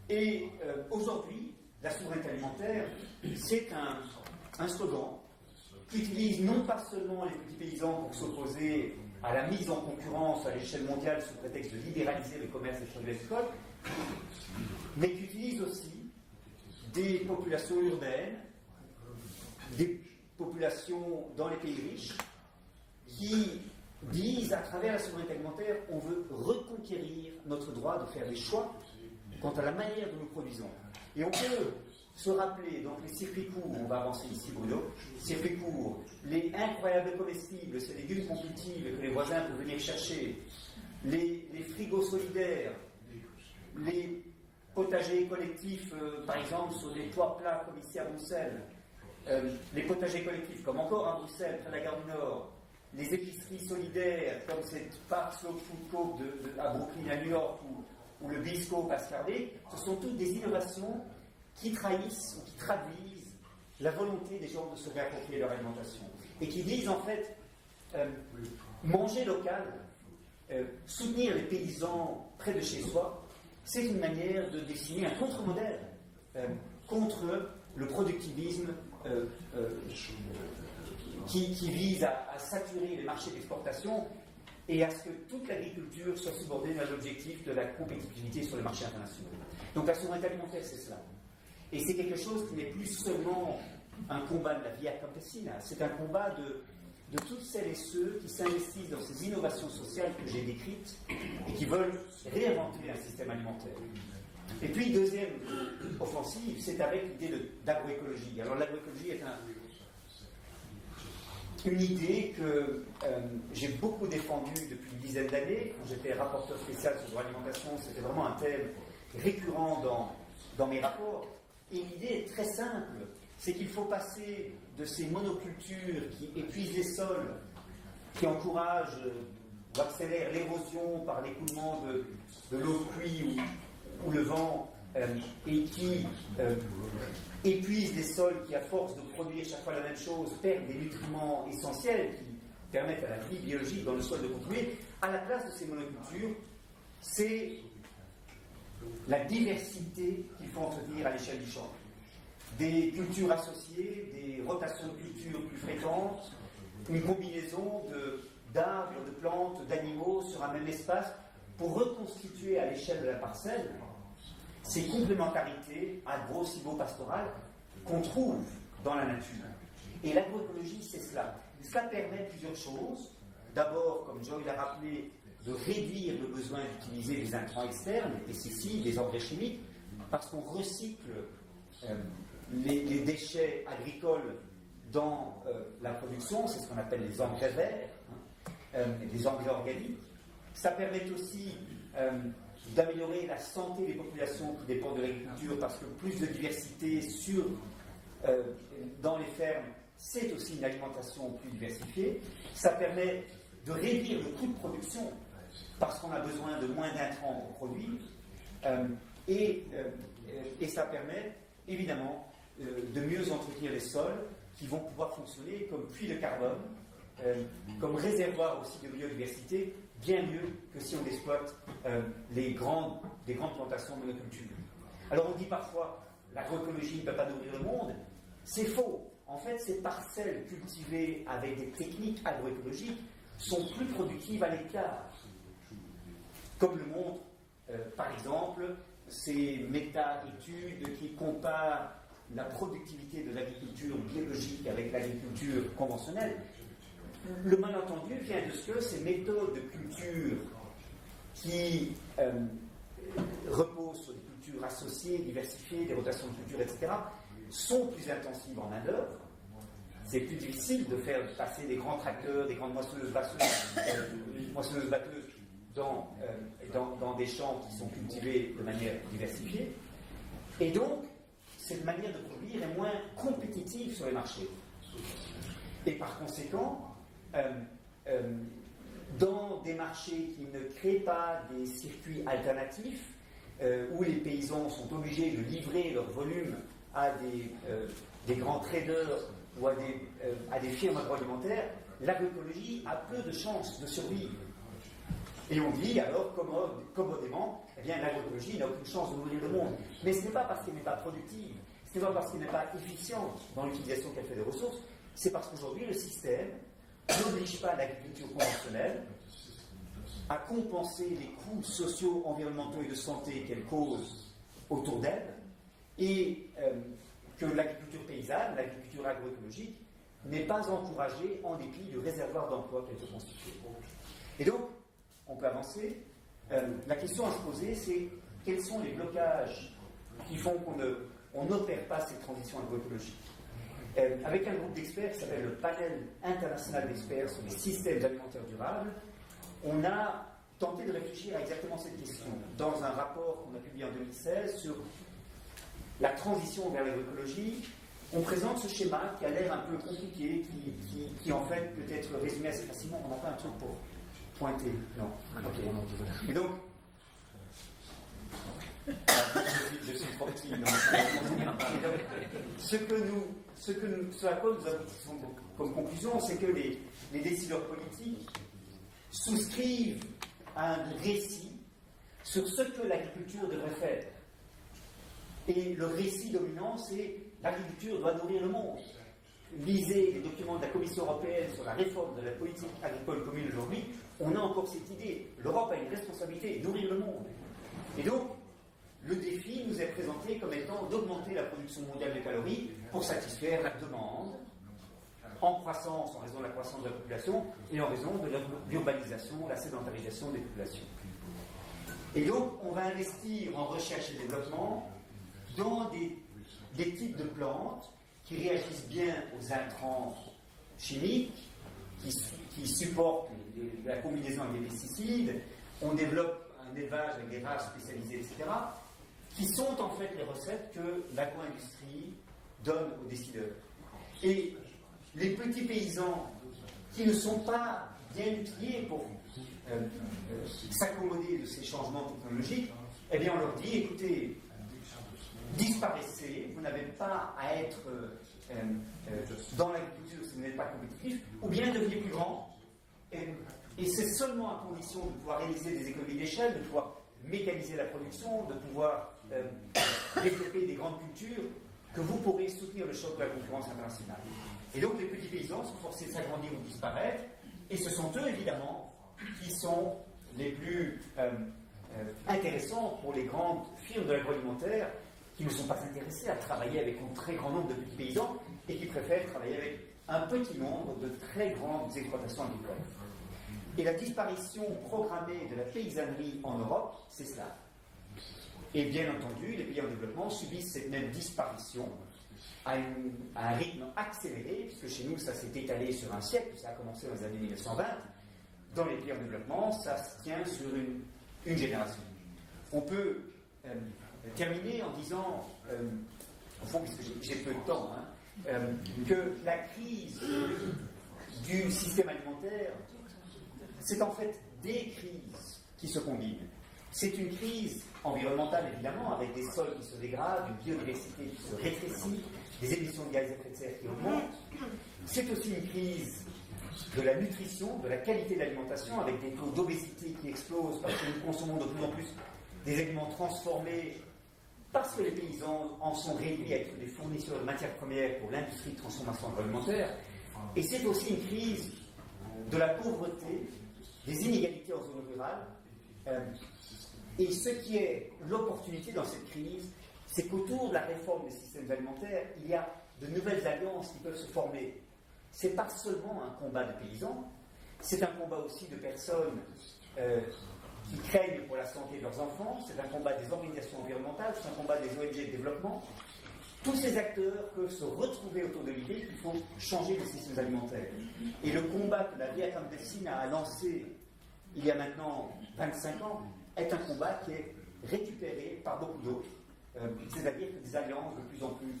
Et aujourd'hui, la souveraineté alimentaire, c'est un slogan qui utilise non pas seulement les petits paysans pour s'opposer à la mise en concurrence à l'échelle mondiale sous prétexte de libéraliser le commerce des produits agricoles, mais qui utilise aussi des populations urbaines, des populations dans les pays riches, qui disent à travers la souveraineté alimentaire, on veut reconquérir notre droit de faire des choix quant à la manière dont nous produisons. Et on peut se rappeler donc les circuits courts, on va avancer ici Bruno, circuits courts, les incroyables comestibles, ces légumes qu'on cultive que les voisins peuvent venir chercher, les frigos solidaires, les potagers collectifs, par exemple sur des toits plats comme ici à Bruxelles, les potagers collectifs comme encore à Bruxelles, près de la gare du Nord, les épiceries solidaires comme cette Park Slope Food Court à Brooklyn, à New York, ou le Bisco à Scarlet, ce sont toutes des innovations qui trahissent ou qui traduisent la volonté des gens de se réapproprier leur alimentation et qui disent en fait manger local, soutenir les paysans près de chez soi, c'est une manière de dessiner un contre-modèle contre le productivisme qui vise à saturer les marchés d'exportation et à ce que toute l'agriculture soit subordonnée à l'objectif de la compétitivité sur les marchés internationaux. Donc la souveraineté alimentaire, c'est cela. Et c'est quelque chose qui n'est plus seulement un combat de la via campesina, c'est un combat de toutes celles et ceux qui s'investissent dans ces innovations sociales que j'ai décrites et qui veulent réinventer un système alimentaire. Et puis, deuxième offensive, c'est avec l'idée d'agroécologie. Alors l'agroécologie est une idée que j'ai beaucoup défendue depuis une dizaine d'années. Quand j'étais rapporteur spécial sur l'alimentation, c'était vraiment un thème récurrent dans mes rapports. Et l'idée est très simple, c'est qu'il faut passer de ces monocultures qui épuisent les sols, qui encouragent ou accélèrent l'érosion par l'écoulement de l'eau de pluie ou le vent, et qui épuisent les sols qui, à force de produire chaque fois la même chose, perdent des nutriments essentiels qui permettent à la vie biologique dans le sol de continuer. À la place de ces monocultures, c'est la diversité qu'il faut entretenir à l'échelle du champ. Des cultures associées, des rotations de cultures plus fréquentes, une combinaison d'arbres, de plantes, d'animaux sur un même espace pour reconstituer à l'échelle de la parcelle ces complémentarités agro-silvopastorales qu'on trouve dans la nature. Et l'agroécologie, c'est cela. Cela permet plusieurs choses. D'abord, comme Joy l'a rappelé, de réduire le besoin d'utiliser des intrants externes, les pesticides, les engrais chimiques, parce qu'on recycle les déchets agricoles dans la production, c'est ce qu'on appelle les engrais verts, les engrais organiques. Ça permet aussi d'améliorer la santé des populations qui dépendent de l'agriculture, parce que plus de diversité dans les fermes, c'est aussi une alimentation plus diversifiée. Ça permet de réduire le coût de production, parce qu'on a besoin de moins d'intrants pour produire, et ça permet évidemment de mieux entretenir les sols qui vont pouvoir fonctionner comme puits de carbone, comme réservoir aussi de biodiversité, bien mieux que si on exploite des grandes plantations de monoculture. Alors on dit parfois l'agroécologie ne peut pas nourrir le monde. C'est faux. En fait, ces parcelles cultivées avec des techniques agroécologiques sont plus productives à l'écart. Comme le montrent, par exemple, ces méta-études qui comparent la productivité de l'agriculture biologique avec l'agriculture conventionnelle. Le malentendu vient de ce que ces méthodes de culture qui reposent sur des cultures associées, diversifiées, des rotations de culture, etc., sont plus intensives en main-d'œuvre. C'est plus difficile de faire passer des grands tracteurs, des grandes moissonneuses-batteuses dans des champs qui sont cultivés de manière diversifiée. Et donc, cette manière de produire est moins compétitive sur les marchés. Et par conséquent, dans des marchés qui ne créent pas des circuits alternatifs, où les paysans sont obligés de livrer leur volume à des grands traders ou à des firmes agroalimentaires, l'agroécologie a peu de chances de survivre. Et on dit alors commodément, eh bien l'agroécologie n'a aucune chance de nourrir le monde. Mais ce n'est pas parce qu'elle n'est pas productive, ce n'est pas parce qu'elle n'est pas efficiente dans l'utilisation qu'elle fait des ressources, c'est parce qu'aujourd'hui le système n'oblige pas l'agriculture conventionnelle à compenser les coûts sociaux, environnementaux et de santé qu'elle cause autour d'elle, et que l'agriculture paysanne, l'agriculture agroécologique, n'est pas encouragée en dépit du réservoir d'emploi qu'elle peut constituer. Et donc, on peut avancer. La question à se poser, c'est quels sont les blocages qui font qu'on on n'opère pas cette transition agroécologique. Avec un groupe d'experts qui s'appelle le Panel international d'experts sur les systèmes alimentaires durables, on a tenté de réfléchir à exactement cette question dans un rapport qu'on a publié en 2016 sur la transition vers l'agroécologie. On présente ce schéma qui a l'air un peu compliqué, qui en fait peut être résumé assez facilement. On n'a pas un truc pour pointer. Non. Okay. Et donc, je suis trop petit. Ce à quoi nous aboutissons comme conclusion, c'est que les décideurs politiques souscrivent à un récit sur ce que l'agriculture devrait faire. Et le récit dominant, c'est l'agriculture doit nourrir le monde. Lisez les documents de la Commission européenne sur la réforme de la politique agricole commune aujourd'hui, on a encore cette idée. L'Europe a une responsabilité, nourrir le monde. Et donc, le défi nous est présenté comme étant d'augmenter la production mondiale de calories pour satisfaire la demande en croissance, en raison de la croissance de la population et en raison de l'urbanisation, la sédentarisation des populations. Et donc, on va investir en recherche et développement dans des types de plantes qui réagissent bien aux intrants chimiques, qui supportent la combinaison avec des pesticides. On développe un élevage avec des races spécialisées, etc., qui sont en fait les recettes que l'agro-industrie donne aux décideurs. Et les petits paysans qui ne sont pas bien outillés pour s'accommoder de ces changements technologiques, eh bien on leur dit, écoutez, disparaissez, vous n'avez pas à être dans l'agriculture si vous n'êtes pas compétitif, ou bien devenez plus grand. Et c'est seulement à condition de pouvoir réaliser des économies d'échelle, de pouvoir mécaniser la production, de pouvoir développer des grandes cultures, que vous pourrez soutenir le choc de la concurrence internationale. Et donc les petits paysans sont forcés de s'agrandir ou de disparaître, et ce sont eux évidemment qui sont les plus intéressants pour les grandes firmes de l'agroalimentaire qui ne sont pas intéressés à travailler avec un très grand nombre de petits paysans et qui préfèrent travailler avec un petit nombre de très grandes exploitations agricoles. Et la disparition programmée de la paysannerie en Europe, c'est cela. Et bien entendu, les pays en développement subissent cette même disparition à un rythme accéléré, puisque chez nous, ça s'est étalé sur un siècle, ça a commencé dans les années 1920. Dans les pays en développement, ça se tient sur une génération. On peut terminer en disant, au fond, puisque j'ai peu de temps, que la crise du système alimentaire, c'est en fait des crises qui se combinent. C'est une crise environnementale, évidemment, avec des sols qui se dégradent, une biodiversité qui se rétrécit, des émissions de gaz à effet de serre qui augmentent. C'est aussi une crise de la nutrition, de la qualité de l'alimentation, avec des taux d'obésité qui explosent parce que nous consommons de plus en plus des aliments transformés, parce que les paysans en sont réduits à être des fournisseurs de matières premières pour l'industrie de transformation agroalimentaire. Et c'est aussi une crise de la pauvreté, des inégalités en zone rurale. Et ce qui est l'opportunité dans cette crise, c'est qu'autour de la réforme des systèmes alimentaires, il y a de nouvelles alliances qui peuvent se former. Ce n'est pas seulement un combat de paysans, c'est un combat aussi de personnes qui craignent pour la santé de leurs enfants, c'est un combat des organisations environnementales, c'est un combat des ONG de développement. Tous ces acteurs peuvent se retrouver autour de l'idée qu'il faut changer les systèmes alimentaires. Et le combat que la Via Campesina a lancé il y a maintenant 25 ans est un combat qui est récupéré par beaucoup d'autres. C'est-à-dire que des alliances de plus en plus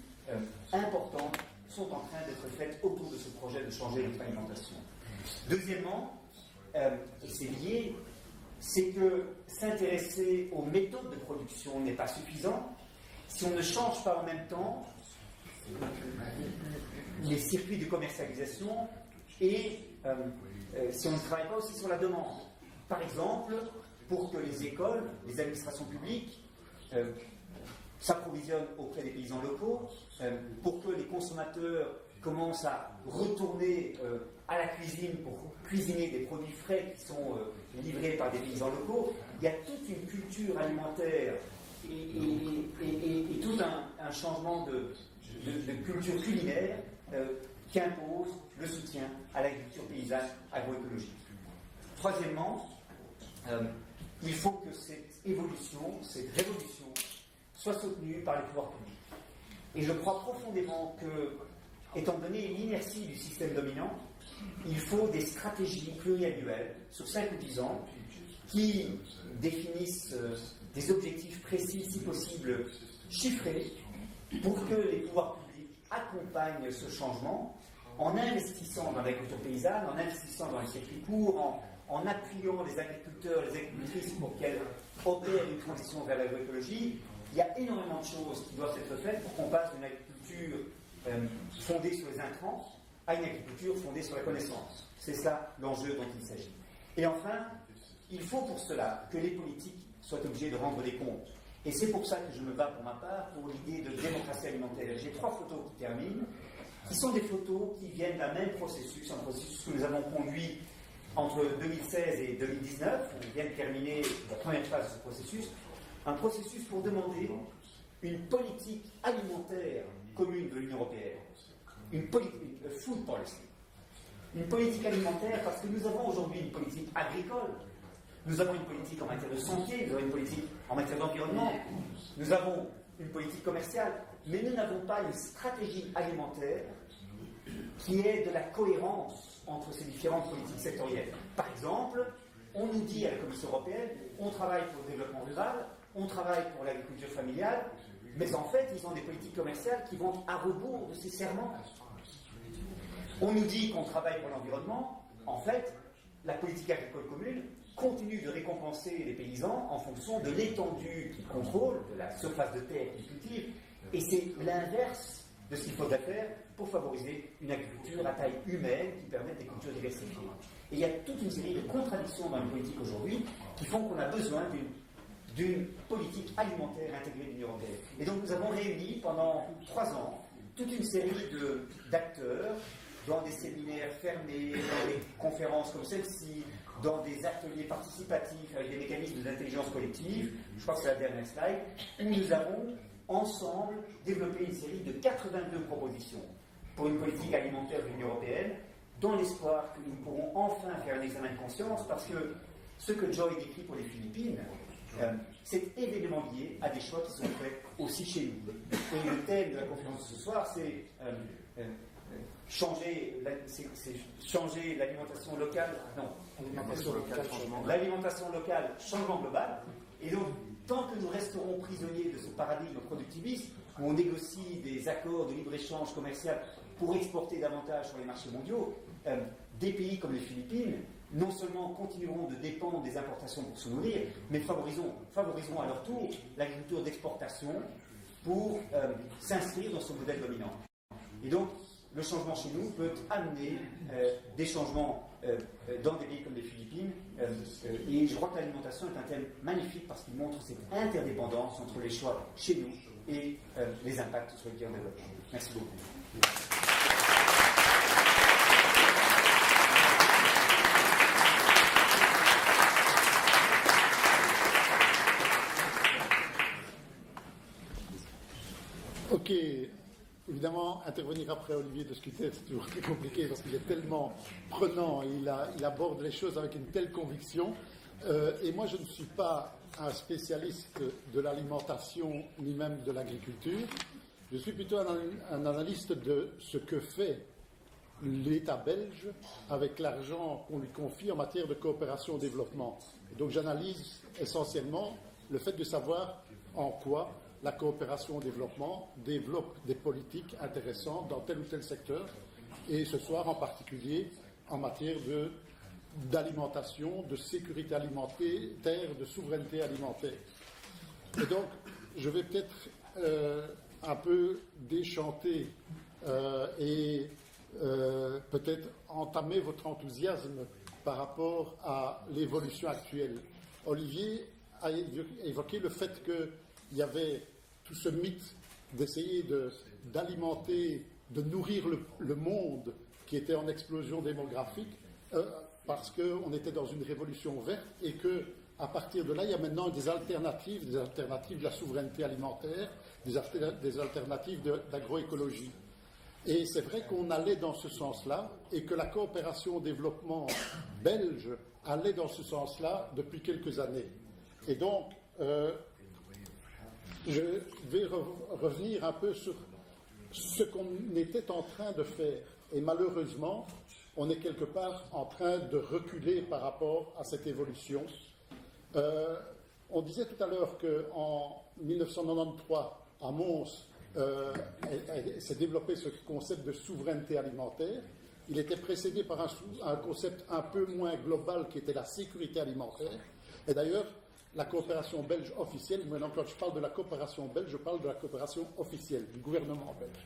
importantes sont en train d'être faites autour de ce projet de changer notre alimentation. Deuxièmement, et c'est lié, c'est que s'intéresser aux méthodes de production n'est pas suffisant si on ne change pas en même temps les circuits de commercialisation et si on ne travaille pas aussi sur la demande. Par exemple, pour que les écoles, les administrations publiques s'approvisionnent auprès des paysans locaux, pour que les consommateurs commencent à retourner à la cuisine pour cuisiner des produits frais qui sont livrés par des paysans locaux, il y a toute une culture alimentaire et tout un changement de culture culinaire qui impose le soutien à l'agriculture paysanne agroécologique. Troisièmement, il faut que cette évolution, cette révolution, soit soutenue par les pouvoirs publics. Et je crois profondément que, étant donné l'inertie du système dominant, il faut des stratégies pluriannuelles sur 5 ou 10 ans qui définissent des objectifs précis, si possible chiffrés, pour que les pouvoirs publics accompagnent ce changement en investissant dans l'agriculture paysanne, en investissant dans les circuits courts, en appuyant les agriculteurs, les agricultrices pour qu'elles opèrent une transition vers l'agroécologie. Il y a énormément de choses qui doivent être faites pour qu'on passe d'une agriculture fondée sur les intrants à une agriculture fondée sur la connaissance. C'est ça l'enjeu dont il s'agit. Et enfin, il faut pour cela que les politiques soient obligés de rendre des comptes. Et c'est pour ça que je me bats pour ma part pour l'idée de démocratie alimentaire. J'ai 3 photos qui terminent, qui sont des photos qui viennent d'un même processus, un processus que nous avons conduit entre 2016 et 2019. On vient de terminer la première phase de ce processus. Un processus pour demander une politique alimentaire commune de l'Union européenne. Une politique, food policy. Une politique alimentaire parce que nous avons aujourd'hui une politique agricole. Nous avons une politique en matière de santé, nous avons une politique en matière d'environnement, nous avons une politique commerciale, mais nous n'avons pas une stratégie alimentaire qui ait de la cohérence entre ces différentes politiques sectorielles. Par exemple, on nous dit à la Commission européenne, on travaille pour le développement rural, on travaille pour l'agriculture familiale, mais en fait, ils ont des politiques commerciales qui vont à rebours de ces serments. On nous dit qu'on travaille pour l'environnement, en fait, la politique agricole commune continue de récompenser les paysans en fonction de l'étendue qu'ils contrôlent, de la surface de terre qu'ils cultivent, et c'est l'inverse de ce qu'il faudrait faire pour favoriser une agriculture à taille humaine qui permette des cultures diversifiées. Et il y a toute une série de contradictions dans les politiques aujourd'hui qui font qu'on a besoin d'une politique alimentaire intégrée de l'Union européenne. Et donc nous avons réuni pendant 3 ans toute une série d'acteurs dans des séminaires fermés, dans des conférences comme celle-ci, dans des ateliers participatifs avec des mécanismes d'intelligence collective, je crois que c'est la dernière slide, où nous avons ensemble développé une série de 82 propositions pour une politique alimentaire de l'Union européenne, dans l'espoir que nous pourrons enfin faire un examen de conscience, parce que ce que Joy décrit pour les Philippines, c'est évidemment lié à des choix qui sont faits aussi chez nous. Et le thème de la conférence de ce soir, c'est changer l'alimentation locale, l'alimentation locale, changement global. Et donc, tant que nous resterons prisonniers de ce paradigme productiviste, où on négocie des accords de libre-échange commercial pour exporter davantage sur les marchés mondiaux, des pays comme les Philippines, non seulement continueront de dépendre des importations pour se nourrir, mais favorisons à leur tour l'agriculture d'exportation pour s'inscrire dans ce modèle dominant. Et donc, le changement chez nous peut amener des changements dans des pays comme les Philippines. Et je crois que l'alimentation est un thème magnifique parce qu'il montre cette interdépendance entre les choix chez nous et les impacts sur les pays en développement. Merci beaucoup. Ok. Évidemment, intervenir après Olivier de Scuter, c'est toujours très compliqué parce qu'il est tellement prenant, il aborde les choses avec une telle conviction. Et moi, je ne suis pas un spécialiste de l'alimentation ni même de l'agriculture. Je suis plutôt un analyste de ce que fait l'État belge avec l'argent qu'on lui confie en matière de coopération au développement. Et donc, j'analyse essentiellement le fait de savoir en quoi la coopération au développement développe des politiques intéressantes dans tel ou tel secteur, et ce soir en particulier en matière d'alimentation, de sécurité alimentaire, de souveraineté alimentaire. Et donc, je vais peut-être un peu déchanter et peut-être entamer votre enthousiasme par rapport à l'évolution actuelle. Olivier a évoqué le fait qu'il y avait tout ce mythe d'essayer d'alimenter, de nourrir le monde qui était en explosion démographique parce qu'on était dans une révolution verte et qu'à partir de là, il y a maintenant des alternatives de la souveraineté alimentaire, des alternatives d'agroécologie. Et c'est vrai qu'on allait dans ce sens-là et que la coopération au développement belge allait dans ce sens-là depuis quelques années. Et donc, je vais revenir un peu sur ce qu'on était en train de faire. Et malheureusement, on est quelque part en train de reculer par rapport à cette évolution. On disait tout à l'heure qu'en 1993, à Mons, s'est développé ce concept de souveraineté alimentaire. Il était précédé par un concept un peu moins global qui était la sécurité alimentaire. Et d'ailleurs, la coopération belge officielle, maintenant quand je parle de la coopération belge, je parle de la coopération officielle du gouvernement belge,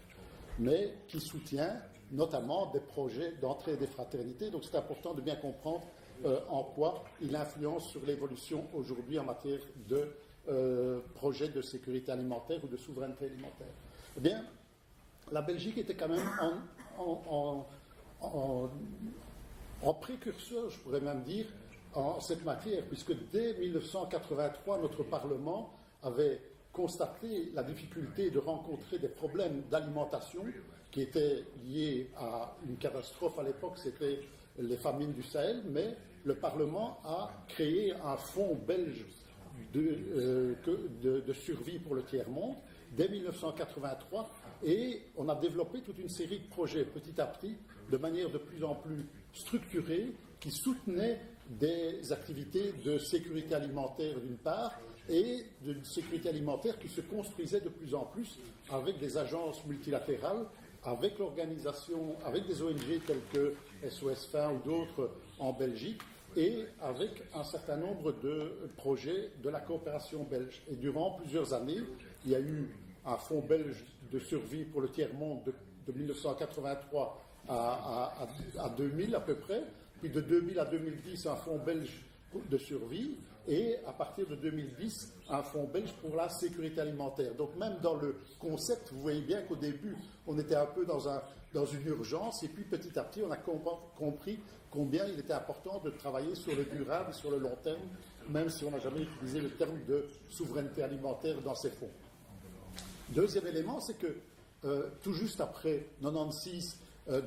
mais qui soutient notamment des projets d'entraide des fraternités. Donc c'est important de bien comprendre en quoi il influence sur l'évolution aujourd'hui en matière de projets de sécurité alimentaire ou de souveraineté alimentaire. Eh bien, la Belgique était quand même en précurseur, je pourrais même dire, en cette matière, puisque dès 1983, notre Parlement avait constaté la difficulté de rencontrer des problèmes d'alimentation qui étaient liés à une catastrophe à l'époque, c'était les famines du Sahel, mais le Parlement a créé un fonds belge de survie pour le tiers-monde dès 1983 et on a développé toute une série de projets petit à petit de manière de plus en plus structurée qui soutenaient des activités de sécurité alimentaire d'une part et de sécurité alimentaire qui se construisaient de plus en plus avec des agences multilatérales, avec l'organisation, avec des ONG telles que SOS Faim ou d'autres en Belgique et avec un certain nombre de projets de la coopération belge. Et durant plusieurs années, il y a eu un fonds belge de survie pour le tiers-monde de 1983 à 2000 à peu près, puis de 2000 à 2010 un fonds belge de survie et à partir de 2010 un fonds belge pour la sécurité alimentaire. Donc même dans le concept, vous voyez bien qu'au début on était un peu dans une urgence et puis petit à petit on a compris combien il était important de travailler sur le durable, sur le long terme, même si on n'a jamais utilisé le terme de souveraineté alimentaire dans ces fonds. Deuxième élément, c'est que tout juste après 96,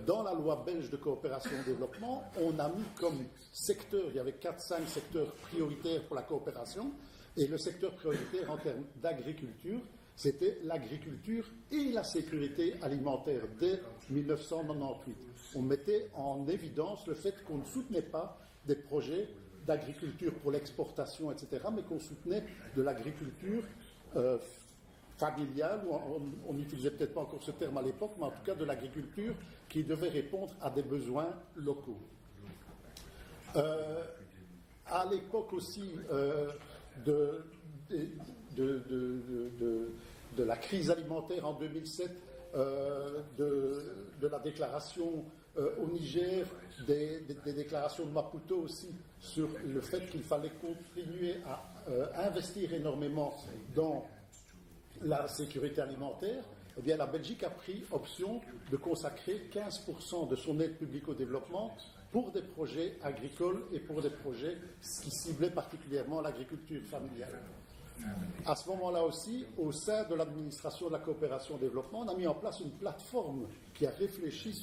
dans la loi belge de coopération et développement, on a mis comme secteur, il y avait 4-5 secteurs prioritaires pour la coopération, et le secteur prioritaire en termes d'agriculture, c'était l'agriculture et la sécurité alimentaire dès 1998. On mettait en évidence le fait qu'on ne soutenait pas des projets d'agriculture pour l'exportation, etc., mais qu'on soutenait de l'agriculture familiale, on n'utilisait peut-être pas encore ce terme à l'époque, mais en tout cas de l'agriculture qui devait répondre à des besoins locaux. À l'époque aussi de la crise alimentaire en 2007, de la déclaration au Niger, des déclarations de Maputo aussi sur le fait qu'il fallait continuer à investir énormément dans la sécurité alimentaire, eh bien, la Belgique a pris option de consacrer 15% de son aide publique au développement pour des projets agricoles et pour des projets qui ciblaient particulièrement l'agriculture familiale. À ce moment-là aussi, au sein de l'administration de la coopération au développement, on a mis en place une plateforme qui a réfléchi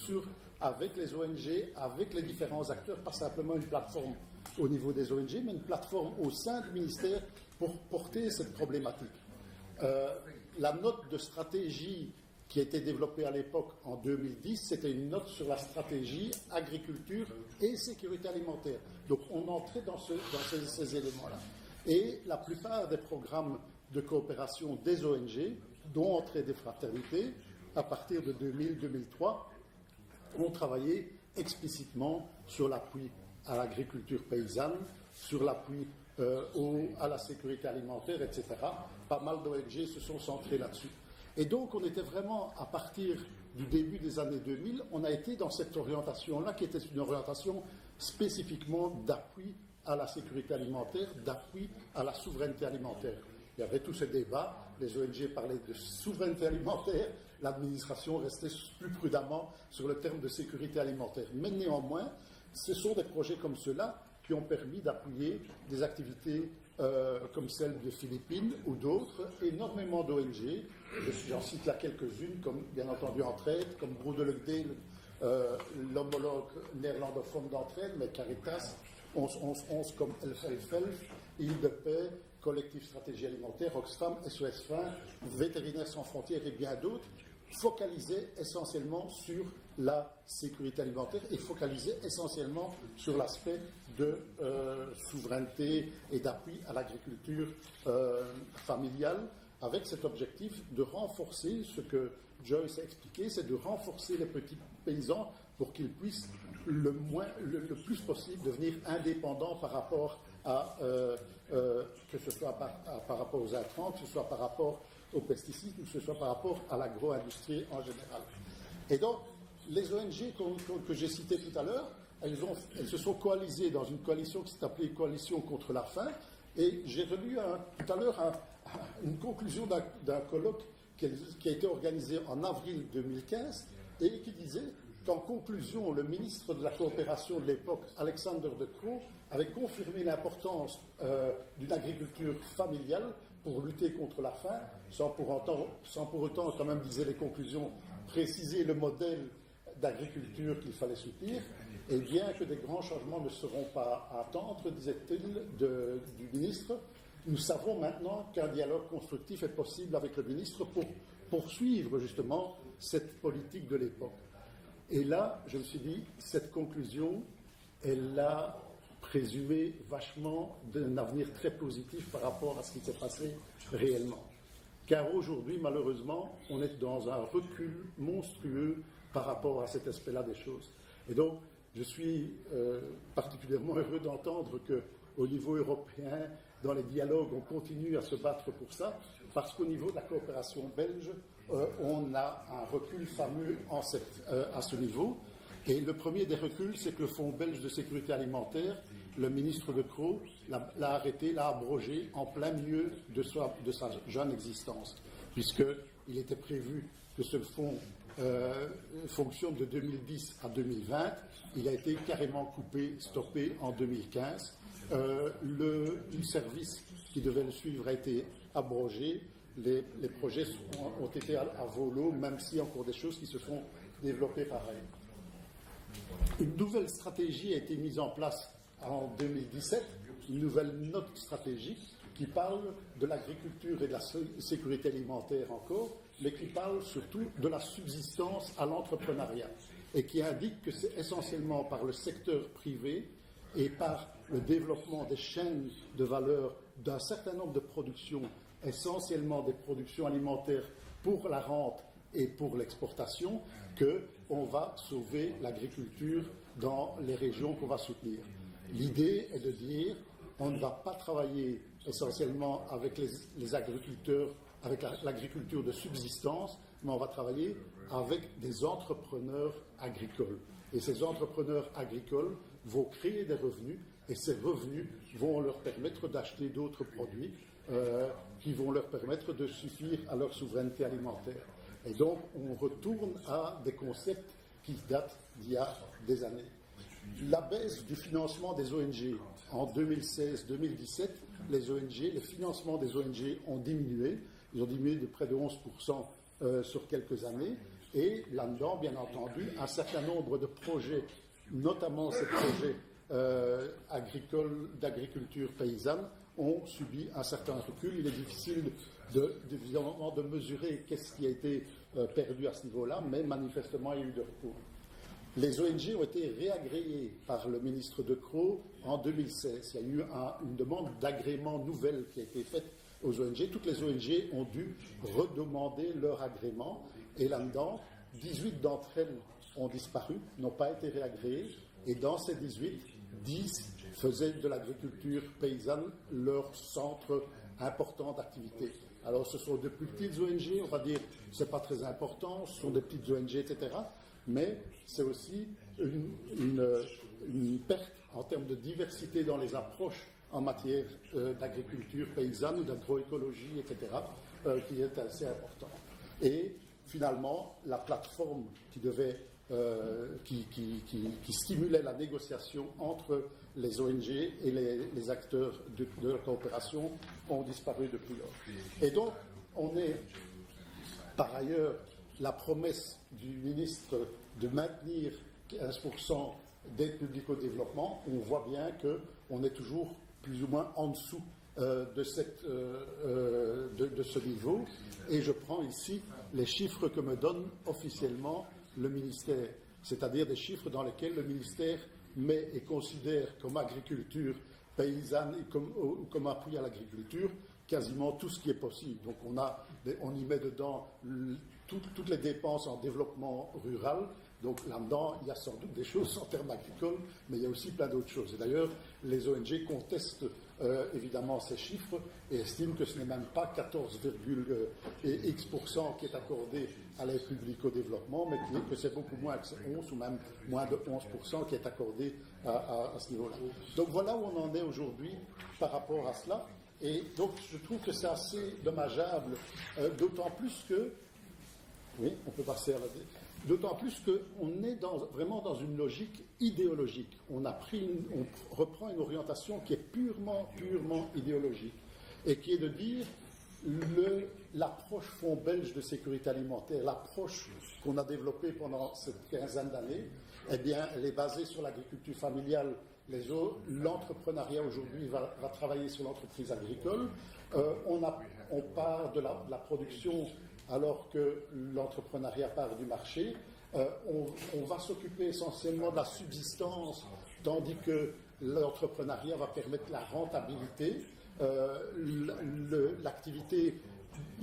avec les ONG, avec les différents acteurs, pas simplement une plateforme au niveau des ONG, mais une plateforme au sein du ministère pour porter cette problématique. La note de stratégie qui a été développée à l'époque en 2010, c'était une note sur la stratégie agriculture et sécurité alimentaire. Donc on entrait dans ces éléments-là. Et la plupart des programmes de coopération des ONG, dont Entraide des fraternités, à partir de 2000-2003, ont travaillé explicitement sur l'appui à l'agriculture paysanne, sur l'appui à la sécurité alimentaire, etc. Pas mal d'ONG se sont centrés là-dessus. Et donc, on était vraiment, à partir du début des années 2000, on a été dans cette orientation-là, qui était une orientation spécifiquement d'appui à la sécurité alimentaire, d'appui à la souveraineté alimentaire. Il y avait tous ces débats, les ONG parlaient de souveraineté alimentaire, l'administration restait plus prudemment sur le terme de sécurité alimentaire. Mais néanmoins, ce sont des projets comme ceux-là qui ont permis d'appuyer des activités comme celle des Philippines ou d'autres, énormément d'ONG, j'en cite là quelques-unes, comme bien entendu Entraide, comme Broederlijk Deel, l'homologue néerlandophone d'Entraide, mais Caritas, 11 comme Elf, Île de Paix, Collectif Stratégie Alimentaire, Oxfam, SOS Faim, Vétérinaires sans frontières et bien d'autres, focalisait essentiellement sur la sécurité alimentaire et focalisait essentiellement sur l'aspect de souveraineté et d'appui à l'agriculture familiale, avec cet objectif de renforcer ce que Joyce a expliqué, c'est de renforcer les petits paysans pour qu'ils puissent le plus possible devenir indépendants par rapport à, que ce soit par rapport aux intrants, que ce soit par rapport aux pesticides, que ce soit par rapport à l'agro-industrie en général. Et donc, les ONG que j'ai citées tout à l'heure, elles se sont coalisées dans une coalition qui s'est appelée Coalition contre la faim, et j'ai relu tout à l'heure une conclusion d'un colloque qui a été organisé en avril 2015 et qui disait qu'en conclusion, le ministre de la coopération de l'époque, Alexander De Croo, avait confirmé l'importance d'une agriculture familiale pour lutter contre la faim, sans pour autant, quand même, disaient les conclusions, préciser le modèle d'agriculture qu'il fallait soutenir, et bien que des grands changements ne seront pas à attendre, disait-il du ministre, nous savons maintenant qu'un dialogue constructif est possible avec le ministre pour poursuivre justement cette politique de l'époque. Et là, je me suis dit, cette conclusion, elle a présumé vachement d'un avenir très positif par rapport à ce qui s'est passé réellement. Car aujourd'hui, malheureusement, on est dans un recul monstrueux par rapport à cet aspect-là des choses. Et donc, je suis particulièrement heureux d'entendre qu'au niveau européen, dans les dialogues, on continue à se battre pour ça, parce qu'au niveau de la coopération belge, on a un recul fameux à ce niveau. Et le premier des reculs, c'est que le Fonds belge de sécurité alimentaire, le ministre De Croo, l'a arrêté, l'a abrogé en plein milieu de sa jeune existence, puisqu'il était prévu que ce fonds fonctionne de 2010 à 2020. Il a été carrément coupé, stoppé en 2015. Le service qui devait le suivre a été abrogé. Les projets ont été à volo, même s'il y a encore des choses qui se sont développées pareil. Une nouvelle stratégie a été mise en place en 2017, une nouvelle note stratégique qui parle de l'agriculture et de la sécurité alimentaire encore, mais qui parle surtout de la subsistance à l'entrepreneuriat et qui indique que c'est essentiellement par le secteur privé et par le développement des chaînes de valeur d'un certain nombre de productions, essentiellement des productions alimentaires pour la rente et pour l'exportation, qu'on va sauver l'agriculture dans les régions qu'on va soutenir. L'idée est de dire on ne va pas travailler essentiellement avec les agriculteurs, avec l'agriculture de subsistance, mais on va travailler avec des entrepreneurs agricoles. Et ces entrepreneurs agricoles vont créer des revenus, et ces revenus vont leur permettre d'acheter d'autres produits qui vont leur permettre de suffire à leur souveraineté alimentaire. Et donc, on retourne à des concepts qui datent d'il y a des années. La baisse du financement des ONG en 2016-2017, les financements des ONG ont diminué. Ils ont diminué de près de 11% sur quelques années. Et là-dedans, bien entendu, un certain nombre de projets, notamment ces projets agricoles, d'agriculture paysanne, ont subi un certain recul. Il est difficile évidemment de mesurer qu'est-ce qui a été perdu à ce niveau-là, mais manifestement, il y a eu de recours. Les ONG ont été réagréées par le ministre De Croo en 2016. Il y a eu une demande d'agrément nouvelle qui a été faite aux ONG. Toutes les ONG ont dû redemander leur agrément. Et là-dedans, 18 d'entre elles ont disparu, n'ont pas été réagréées. Et dans ces 18, 10 faisaient de l'agriculture paysanne leur centre important d'activité. Alors ce sont de plus petites ONG, on va dire, c'est pas très important, ce sont des petites ONG, etc. Mais c'est aussi une perte en termes de diversité dans les approches en matière d'agriculture paysanne ou d'agroécologie, etc., qui est assez important. Et finalement, la plateforme qui stimulait la négociation entre les ONG et les acteurs de la coopération ont disparu depuis lors. Et donc, on est, par ailleurs, la promesse du ministre de maintenir 15% d'aide publique au développement, on voit bien qu'on est toujours plus ou moins en dessous de ce niveau. Et je prends ici les chiffres que me donne officiellement le ministère, c'est-à-dire des chiffres dans lesquels le ministère met et considère comme agriculture paysanne et comme appui à l'agriculture quasiment tout ce qui est possible. Donc on y met dedans toutes les dépenses en développement rural. Donc là-dedans, il y a sans doute des choses en termes agricoles, mais il y a aussi plein d'autres choses. Et d'ailleurs, les ONG contestent évidemment ces chiffres et estiment que ce n'est même pas 14,x% qui est accordé à l'aide publique au développement, mais que c'est beaucoup moins que 11 ou même moins de 11% qui est accordé à ce niveau-là. Donc voilà où on en est aujourd'hui par rapport à cela. Et donc je trouve que c'est assez dommageable, d'autant plus que... Oui, on peut passer à la... D'autant plus qu'on est vraiment dans une logique idéologique. On reprend une orientation qui est purement idéologique et qui est de dire l'approche fonds belge de sécurité alimentaire, l'approche qu'on a développée pendant cette quinzaine d'années, eh bien, elle est basée sur l'agriculture familiale. L'entrepreneuriat aujourd'hui va travailler sur l'entreprise agricole. On part de la production alors que l'entrepreneuriat part du marché. On va s'occuper essentiellement de la subsistance, tandis que l'entrepreneuriat va permettre la rentabilité.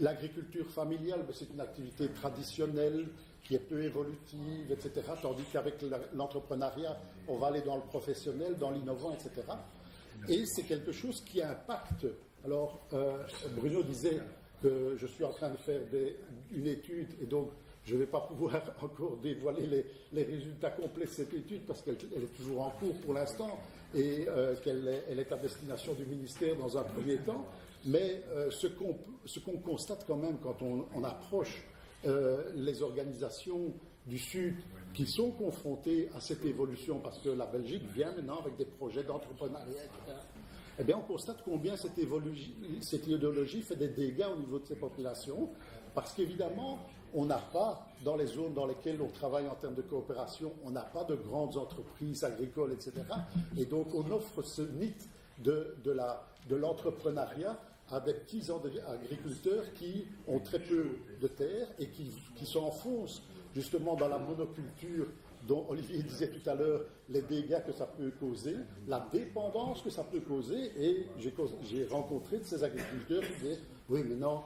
L'agriculture familiale, c'est une activité traditionnelle qui est peu évolutive, etc. Tandis qu'avec l'entrepreneuriat, on va aller dans le professionnel, dans l'innovant, etc. Et c'est quelque chose qui impacte. Alors, Bruno disait que je suis en train de faire une étude et donc je ne vais pas pouvoir encore dévoiler les résultats complets de cette étude parce qu'elle est toujours en cours pour l'instant et qu'elle est à destination du ministère dans un premier temps. Mais ce qu'on constate quand même quand on approche les organisations du Sud qui sont confrontées à cette évolution, parce que la Belgique vient maintenant avec des projets d'entrepreneuriat, etc., eh bien, on constate combien cette idéologie fait des dégâts au niveau de ces populations, parce qu'évidemment, on n'a pas, dans les zones dans lesquelles on travaille en termes de coopération, on n'a pas de grandes entreprises agricoles, etc. Et donc, on offre ce mythe de l'entrepreneuriat à des petits agriculteurs qui ont très peu de terre et qui s'enfoncent justement dans la monoculture dont Olivier disait tout à l'heure les dégâts que ça peut causer, la dépendance que ça peut causer. Et j'ai rencontré de ces agriculteurs qui disaient « Oui, mais non,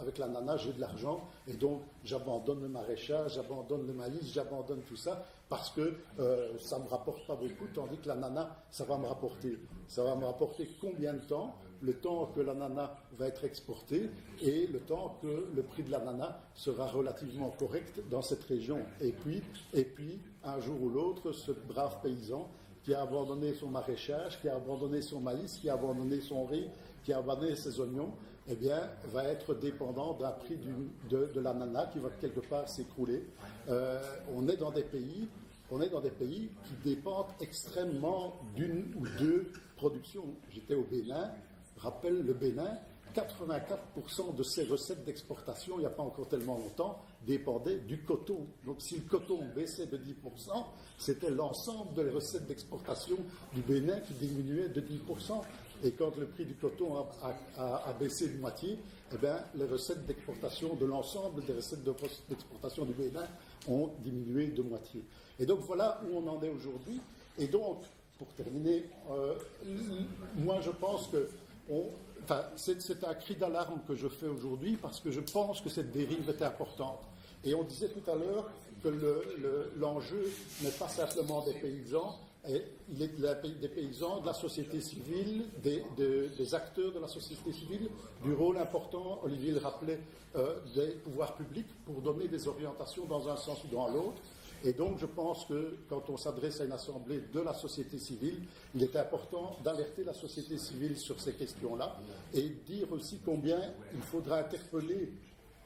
avec l'ananas, j'ai de l'argent, et donc j'abandonne le maraîchage, j'abandonne le maïs, j'abandonne tout ça, parce que ça ne me rapporte pas beaucoup, tandis que l'ananas, ça va me rapporter. Ça va me rapporter combien de temps ? Le temps que l'ananas va être exporté et le temps que le prix de l'ananas sera relativement correct dans cette région. Et puis, un jour ou l'autre, ce brave paysan qui a abandonné son maraîchage, qui a abandonné son maïs, qui a abandonné son riz, qui a abandonné ses oignons, eh bien, va être dépendant d'un prix de l'ananas qui va quelque part s'écrouler. On est dans des pays qui dépendent extrêmement d'une ou deux productions. J'étais au Bénin. Rappelle le Bénin, 84% de ses recettes d'exportation, il n'y a pas encore tellement longtemps, dépendaient du coton. Donc si le coton baissait de 10%, c'était l'ensemble des recettes d'exportation du Bénin qui diminuait de 10%. Et quand le prix du coton a baissé de moitié, eh bien, les recettes d'exportation de l'ensemble des recettes d'exportation du Bénin ont diminué de moitié. Et donc voilà où on en est aujourd'hui. Et donc, pour terminer, moi je pense que c'est un cri d'alarme que je fais aujourd'hui parce que je pense que cette dérive est importante. Et on disait tout à l'heure que l'enjeu n'est pas simplement des paysans, il est des paysans, de la société civile, des acteurs de la société civile, du rôle important, Olivier le rappelait, des pouvoirs publics pour donner des orientations dans un sens ou dans l'autre. Et donc, je pense que quand on s'adresse à une assemblée de la société civile, il est important d'alerter la société civile sur ces questions-là et dire aussi combien il faudra interpeller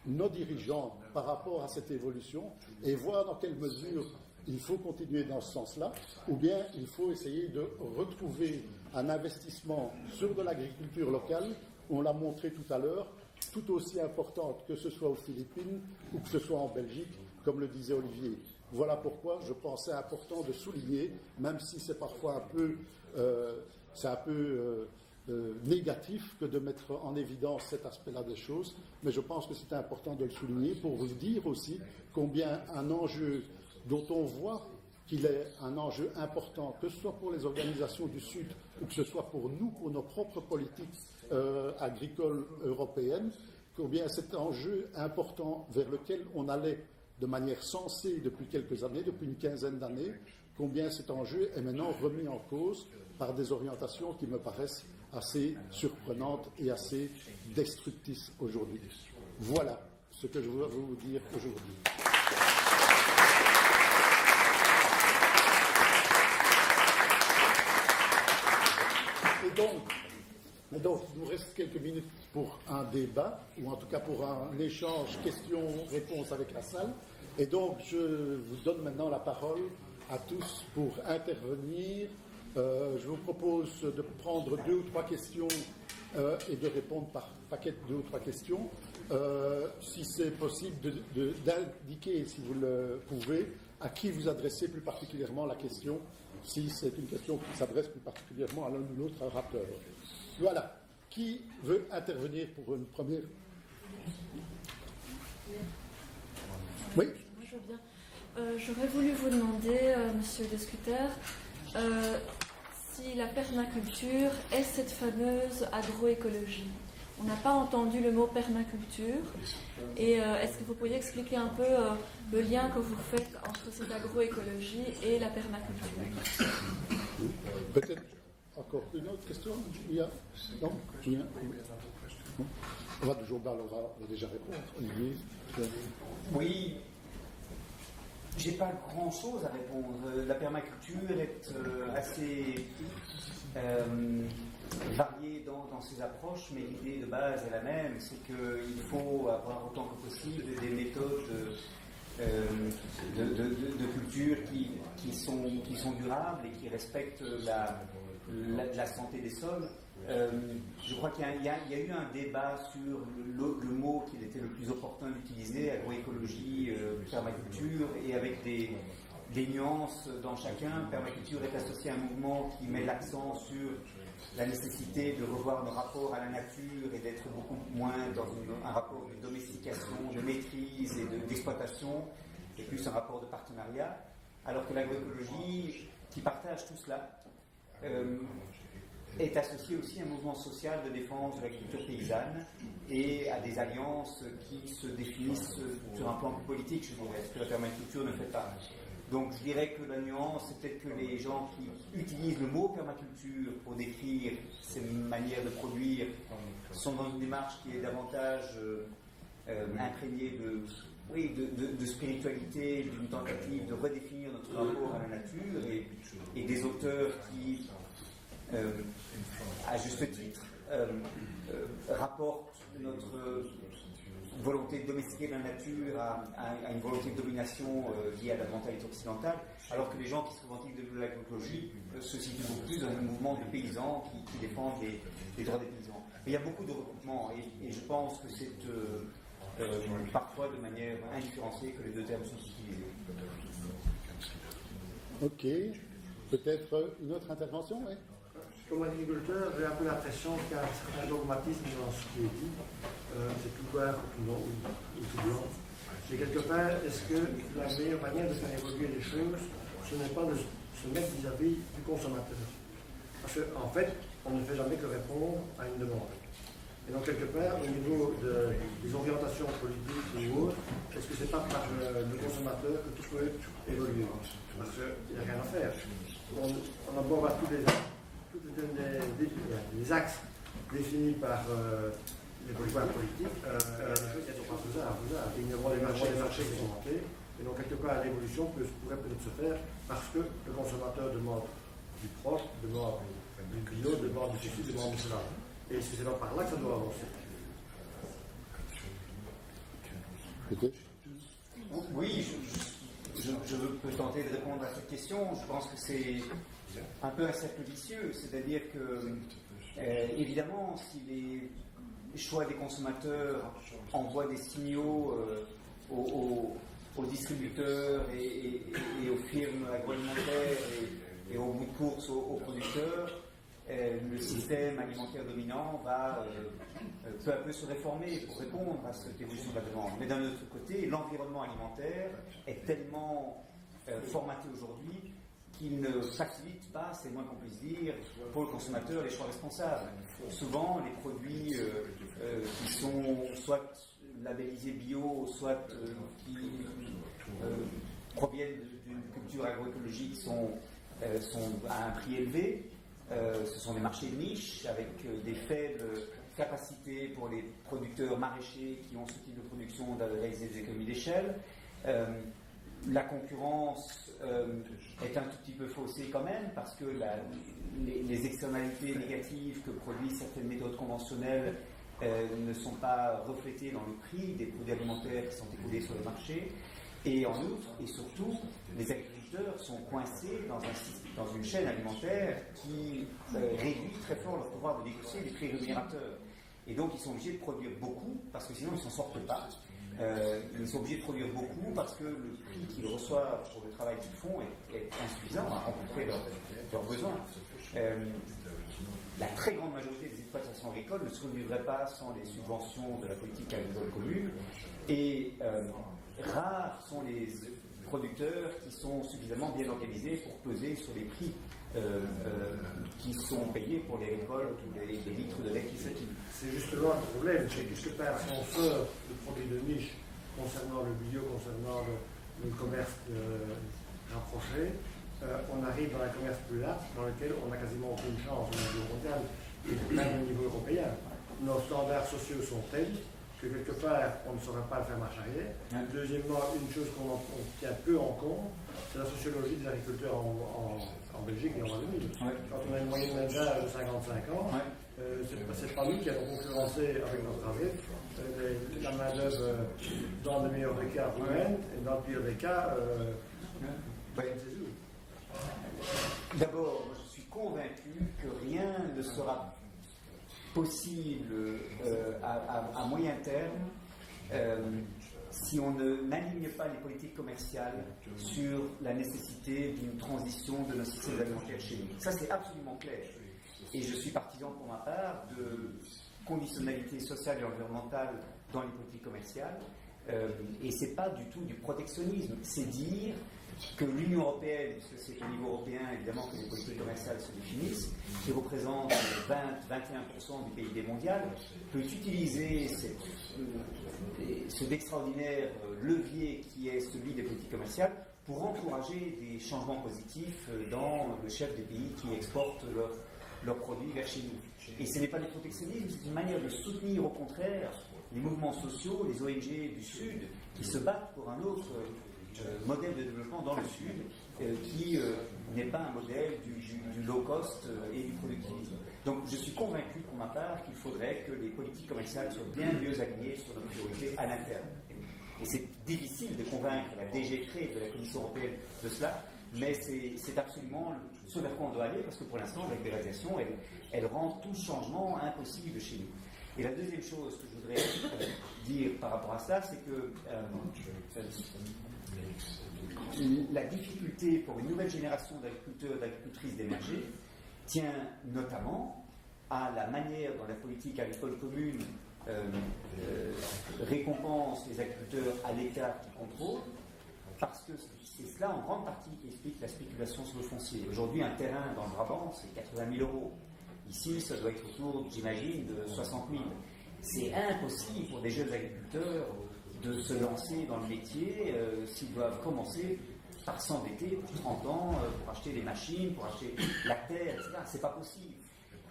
nos dirigeants par rapport à cette évolution et voir dans quelle mesure il faut continuer dans ce sens-là, ou bien il faut essayer de retrouver un investissement sur de l'agriculture locale, on l'a montré tout à l'heure, tout aussi importante que ce soit aux Philippines ou que ce soit en Belgique, comme le disait Olivier. Voilà pourquoi je pensais important de souligner, même si c'est parfois un peu négatif que de mettre en évidence cet aspect-là des choses, mais je pense que c'est important de le souligner pour vous dire aussi combien un enjeu dont on voit qu'il est un enjeu important, que ce soit pour les organisations du Sud ou que ce soit pour nous, pour nos propres politiques agricoles européennes, combien cet enjeu important vers lequel on allait de manière sensée depuis quelques années, depuis une quinzaine d'années, combien cet enjeu est maintenant remis en cause par des orientations qui me paraissent assez surprenantes et assez destructrices aujourd'hui. Voilà ce que je veux vous dire aujourd'hui. Et donc, il nous reste quelques minutes pour un débat, ou en tout cas pour un échange questions-réponses avec la salle. Et donc, je vous donne maintenant la parole à tous pour intervenir. Je vous propose de prendre 2 ou 3 questions et de répondre par paquet de 2 ou 3 questions. Si c'est possible, d'indiquer, si vous le pouvez, à qui vous adressez plus particulièrement la question, si c'est une question qui s'adresse plus particulièrement à l'un ou l'autre orateur. Voilà. Qui veut intervenir pour une première? Oui. Moi, je veux bien. J'aurais voulu vous demander, Monsieur Descuter, si la permaculture est cette fameuse agroécologie. On n'a pas entendu le mot permaculture. Et est-ce que vous pourriez expliquer un peu le lien que vous faites entre cette agroécologie et la permaculture? Peut-être encore une autre question? Il y a... Non? Rien? Non? On va toujours on va déjà répondre. Olivier? Oui. J'ai pas grand-chose à répondre. La permaculture est assez variée dans ses approches, mais l'idée de base est la même, c'est qu'il faut avoir autant que possible des méthodes de culture qui sont durables et qui respectent la santé des sols. Je crois qu'il y a eu un débat sur le mot qu'il était le plus opportun d'utiliser, agroécologie, permaculture, et avec des nuances dans chacun. Permaculture est associée à un mouvement qui met l'accent sur la nécessité de revoir nos rapports à la nature et d'être beaucoup moins dans un rapport de domestication, de maîtrise et d'exploitation, et plus un rapport de partenariat, alors que l'agroécologie, qui partage tout cela, est associé aussi à un mouvement social de défense de l'agriculture paysanne et à des alliances qui se définissent sur un plan politique, je dirais, ce que la permaculture ne fait pas. Donc je dirais que la nuance, c'est peut-être que les gens qui utilisent le mot permaculture pour décrire ces manières de produire sont dans une démarche qui est davantage imprégnée de spiritualité, d'une tentative de redéfinir notre rapport à la nature, et des auteurs qui, à juste titre, rapportent notre volonté de domestiquer la nature à une volonté de domination liée à la mentalité occidentale, alors que les gens qui se revendiquent de l'agroécologie se situent beaucoup plus dans un mouvement de paysans qui défendent les droits des paysans. Mais il y a beaucoup de recoupements, et je pense que c'est parfois de manière indifférenciée que les deux termes sont utilisés. Ok. Peut-être une autre intervention, oui? Comme agriculteur, j'ai un peu l'impression qu'il y a un certain dogmatisme dans ce qui est dit. C'est tout noir ou tout blanc. Et quelque part, est-ce que la meilleure manière de faire évoluer les choses, ce n'est pas de se mettre vis-à-vis du consommateur? Parce qu'en fait, on ne fait jamais que répondre à une demande. Et donc, quelque part, au niveau des orientations politiques ou autres, est-ce que ce n'est pas par le consommateur que tout peut évoluer? Parce qu'il n'y a rien à faire. On aborde tous les axes définis par les pouvoirs politiques, les choses ne sont pas faisables. Il y a des marchés qui sont montés. Et donc, quelque part, l'évolution pourrait peut-être se faire parce que le consommateur demande du propre, demande du bio, demande du ceci, demande de cela. Et c'est par là que ça doit avancer. Oui, je peux tenter de répondre à cette question. Je pense que c'est un peu un cercle vicieux, c'est-à-dire que, évidemment, si les choix des consommateurs envoient des signaux aux distributeurs et aux firmes agroalimentaires et au bout de course aux producteurs, le système alimentaire dominant va peu à peu se réformer pour répondre à cette évolution de la demande. Mais d'un autre côté, l'environnement alimentaire est tellement formaté aujourd'hui qu'il ne facilite pas, c'est le moins qu'on puisse dire, pour le consommateur les choix responsables. Souvent, les produits qui sont soit labellisés bio, soit qui proviennent d'une culture agroécologique sont à un prix élevé. Ce sont des marchés de niche avec des faibles capacités pour les producteurs maraîchers qui ont ce type de production de réaliser des économies d'échelle. La concurrence est un tout petit peu faussée quand même parce que les externalités négatives que produisent certaines méthodes conventionnelles ne sont pas reflétées dans le prix des produits alimentaires qui sont écoulés sur le marché. Et en outre, et surtout, les agriculteurs sont coincés dans une chaîne alimentaire qui réduit très fort leur pouvoir de négocier les prix rémunérateurs. Et donc, ils sont obligés de produire beaucoup parce que sinon, ils ne s'en sortent pas. Ils sont obligés de produire beaucoup parce que le prix qu'ils reçoivent pour le travail qu'ils font est insuffisant à rencontrer leurs besoins. La très grande majorité des exploitations agricoles ne survivraient pas sans les subventions de la politique agricole commune et rares sont les producteurs qui sont suffisamment bien organisés pour peser sur les prix qui sont payés pour les récoltes ou les litres de lait qui s'activent. C'est justement le problème, c'est que quelque part, si on sort le produit de niche concernant le bio, concernant le commerce rapproché, on arrive dans un commerce plus large dans lequel on n'a quasiment aucune chance au niveau mondial et même au niveau européen. Nos standards sociaux sont tels que quelque part on ne saurait pas le faire marche arrière. Deuxièmement, une chose qu'on tient peu en compte, c'est la sociologie des agriculteurs en Belgique et en Wallonie. Quand on a une moyenne d'âge de 55 ans, c'est pas nous qui avons concurrencé avec notre travail la main-d'œuvre dans le meilleur des cas humaine et dans le pire des cas, D'abord, je suis convaincu que rien ne sera possible à moyen terme si on n'aligne pas les politiques commerciales sur la nécessité d'une transition de nos systèmes alimentaires chimiques. Ça, c'est absolument clair. Et je suis partisan, pour ma part, de conditionnalité sociale et environnementale dans les politiques commerciales. Et ce n'est pas du tout du protectionnisme. C'est dire que l'Union européenne, puisque c'est au niveau européen évidemment que les politiques commerciales se définissent, qui représente 20-21% du PIB mondial, peut utiliser cet extraordinaire levier qui est celui des politiques commerciales pour encourager des changements positifs dans le chef des pays qui exportent leurs produits vers chez nous. Et ce n'est pas du protectionnisme, c'est une manière de soutenir au contraire les mouvements sociaux, les ONG du Sud qui se battent pour un autre modèle de développement dans le Sud qui n'est pas un modèle du low cost et du productivisme. Donc je suis convaincu pour ma part qu'il faudrait que les politiques commerciales soient bien mieux alignées sur nos priorités à l'interne. Et c'est difficile de convaincre la DG Trade de la Commission européenne de cela, mais c'est absolument ce vers quoi on doit aller parce que pour l'instant la libéralisation elle rend tout changement impossible chez nous. Et la deuxième chose que je voudrais dire par rapport à cela, c'est que la difficulté pour une nouvelle génération d'agriculteurs et d'agricultrices d'émerger tient notamment à la manière dont la politique agricole commune récompense les agriculteurs à l'écart qui contrôle, parce que c'est cela en grande partie qui explique la spéculation sur le foncier. Aujourd'hui, un terrain dans le Brabant, c'est 80 000 €. Ici, ça doit être autour, j'imagine, de 60 000. C'est impossible pour des jeunes agriculteurs de se lancer dans le métier s'ils doivent commencer par s'endetter pour 30 ans, pour acheter des machines, pour acheter la terre, etc. C'est pas possible.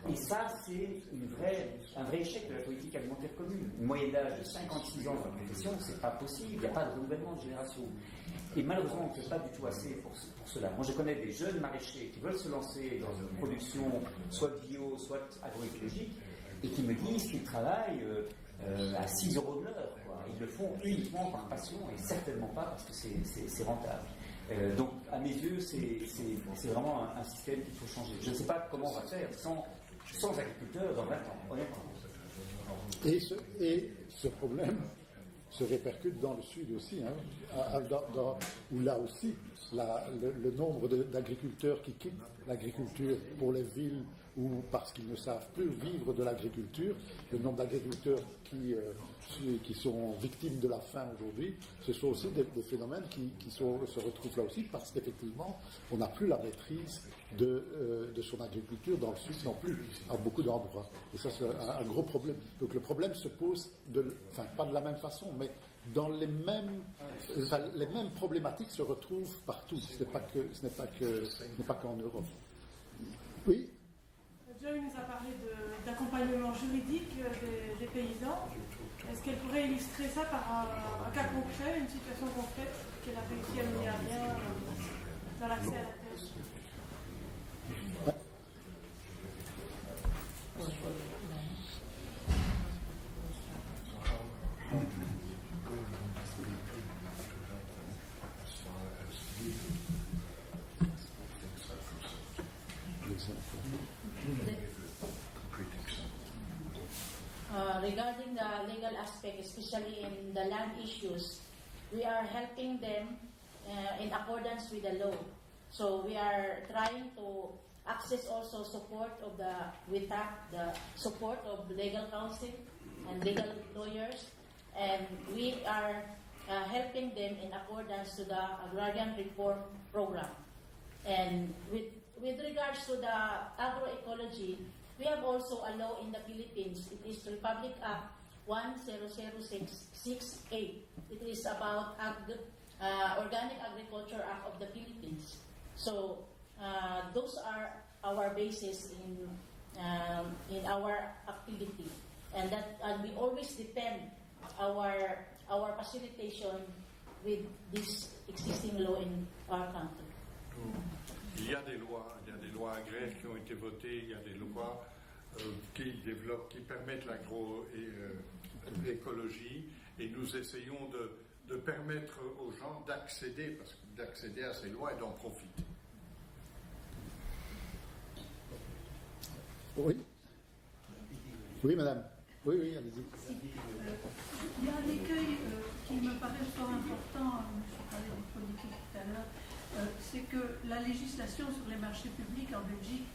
Et ça, c'est un vrai échec de la politique alimentaire commune. Une moyenne d'âge de 56 ans dans la profession, c'est pas possible. Il n'y a pas de renouvellement de génération. Et malheureusement, on ne fait pas du tout assez pour cela. Moi, je connais des jeunes maraîchers qui veulent se lancer dans une production soit bio, soit agroécologique, et qui me disent qu'ils travaillent à 6 € de l'heure. Ils le font uniquement par passion et certainement pas parce que c'est rentable. Donc, à mes yeux, c'est vraiment un système qu'il faut changer. Je ne sais pas comment on va faire sans agriculteurs dans 20 ans, honnêtement. Et ce problème se répercute dans le sud aussi, où là aussi, le nombre d'agriculteurs qui quittent l'agriculture pour les villes ou parce qu'ils ne savent plus vivre de l'agriculture. Le nombre d'agriculteurs qui sont victimes de la faim aujourd'hui, ce sont aussi des phénomènes qui se retrouvent là aussi parce qu'effectivement, on n'a plus la maîtrise de son agriculture dans le sud non plus, à beaucoup d'endroits. Et ça, c'est un gros problème. Donc le problème se pose, pas de la même façon, mais dans les mêmes problématiques se retrouvent partout. Ce n'est pas qu'en Europe. Oui. Joy nous a parlé d'accompagnement juridique des paysans. Est-ce qu'elle pourrait illustrer ça par un cas concret, une situation concrète qu'elle a réussi à mener à bien dans l'accès à la terre? Regarding the legal aspect, especially in the land issues, we are helping them in accordance with the law. So we are trying to access also support of the support of legal counsel and legal lawyers, and we are helping them in accordance to the agrarian reform program. And with regards to the agroecology, we have also a law in the Philippines. It is Republic Act 100668. It is about Organic Agriculture Act of the Philippines. So those are our basis in our activity, and we always depend our facilitation with this existing law in our country. Il y a des lois agraires qui ont été votées, il y a des lois qui permettent l'agroécologie, et nous essayons de permettre aux gens d'accéder à ces lois et d'en profiter. Oui. Oui, madame. Oui, allez-y. Il y a un écueil qui me paraît fort important, je parlais de politique tout à l'heure, c'est que la législation sur les marchés publics en Belgique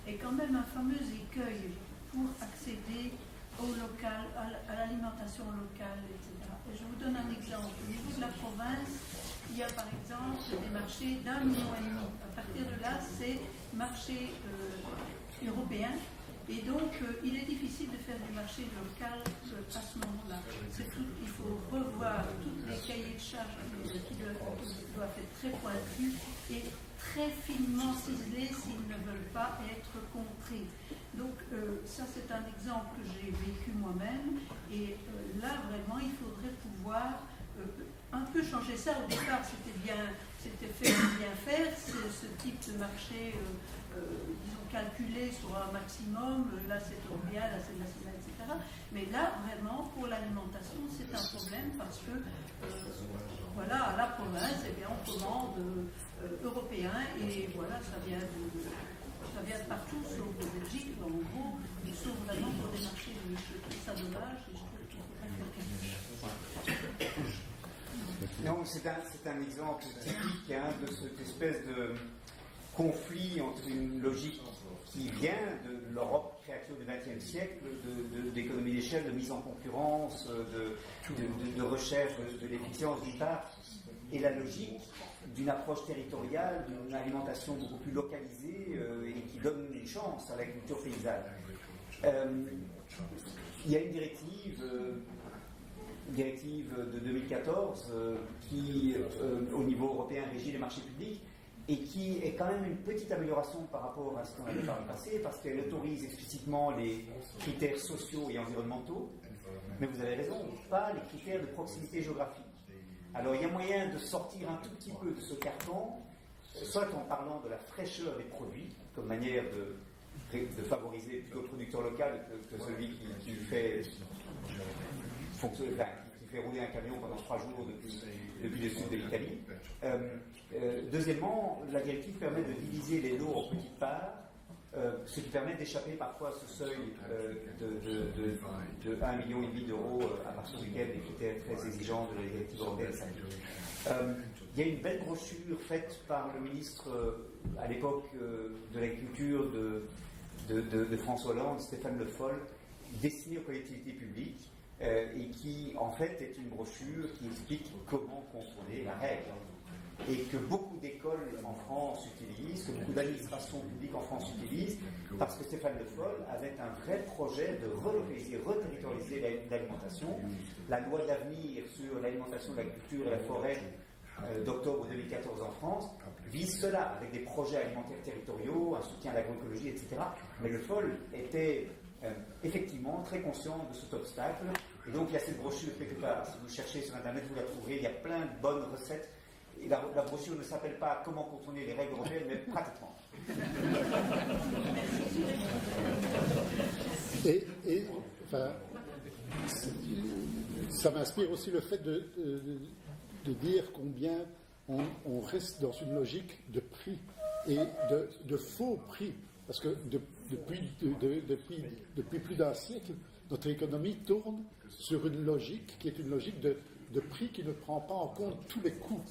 est quand même un fameux écueil pour accéder au local, à l'alimentation locale, etc. Et je vous donne un exemple. Au niveau de la province, il y a par exemple des marchés d'1,5 million. À partir de là, c'est marché européen. Et donc, il est difficile de faire du marché local à ce moment-là. Il faut revoir tous les cahiers de charges qui doivent être très pointus et très finement ciselés s'ils ne veulent pas être compris. Donc, ça, c'est un exemple que j'ai vécu moi-même. Et là, vraiment, il faudrait pouvoir un peu changer ça. Au départ, c'était fait pour bien faire. C'est ce type de marché, disons, calculé sur un maximum. Là, c'est européen, là, c'est national, etc. Mais là, vraiment, pour l'alimentation, c'est un problème parce que, voilà, à la province, eh bien, on commande européen et voilà, ça vient de partout, sauf de Belgique. En gros, sauf vraiment pour des marchés de niche. Je trouve ça dommage et je trouve qu'il faudrait faire quelque chose. Non, c'est un exemple typique de cette espèce de conflit entre une logique qui vient de l'Europe créature du XXe siècle, d'économie d'échelle, de mise en concurrence, de recherche de l'efficience d'une part, et la logique d'une approche territoriale, d'une alimentation beaucoup plus localisée et qui donne une chance à l'agriculture paysanne. Il y a une directive de 2014 qui, au niveau européen, régit les marchés publics et qui est quand même une petite amélioration par rapport à ce qu'on avait par le passé, parce qu'elle autorise explicitement les critères sociaux et environnementaux, mais vous avez raison, pas les critères de proximité géographique. Alors il y a moyen de sortir un tout petit peu de ce carton, soit en parlant de la fraîcheur des produits, comme manière de favoriser plutôt le producteur local que celui qui fait rouler un camion pendant 3 jours depuis le sud de l'Italie. Deuxièmement, la directive permet de diviser les lots en petites parts, ce qui permet d'échapper parfois à ce seuil de 1,5 million d'euros à partir duquel les critères très exigeants de la directive européenne s'appliquent. Il y a une belle brochure faite par le ministre à l'époque de l'agriculture de François Hollande, Stéphane Le Foll, destinée aux collectivités publiques, et qui en fait est une brochure qui explique comment contourner la règle. Et que beaucoup d'écoles en France utilisent, que beaucoup d'administrations publiques en France utilisent, parce que Stéphane Le Foll avait un vrai projet de relocaliser, reterritorialiser l'alimentation. La loi d'avenir sur l'alimentation, la culture et la forêt d'octobre 2014 en France vise cela, avec des projets alimentaires territoriaux, un soutien à l'agroécologie, etc. Mais Le Foll était effectivement très conscient de cet obstacle. Et donc il y a cette brochure quelque part. Si vous cherchez sur Internet, vous la trouverez. Il y a plein de bonnes recettes. Et la brochure ne s'appelle pas Comment contourner les règles européennes, mais pratiquement. Et enfin, ça m'inspire aussi le fait de dire combien on reste dans une logique de prix et de faux prix. Parce que depuis plus d'un siècle, notre économie tourne sur une logique qui est une logique de prix qui ne prend pas en compte tous les coûts.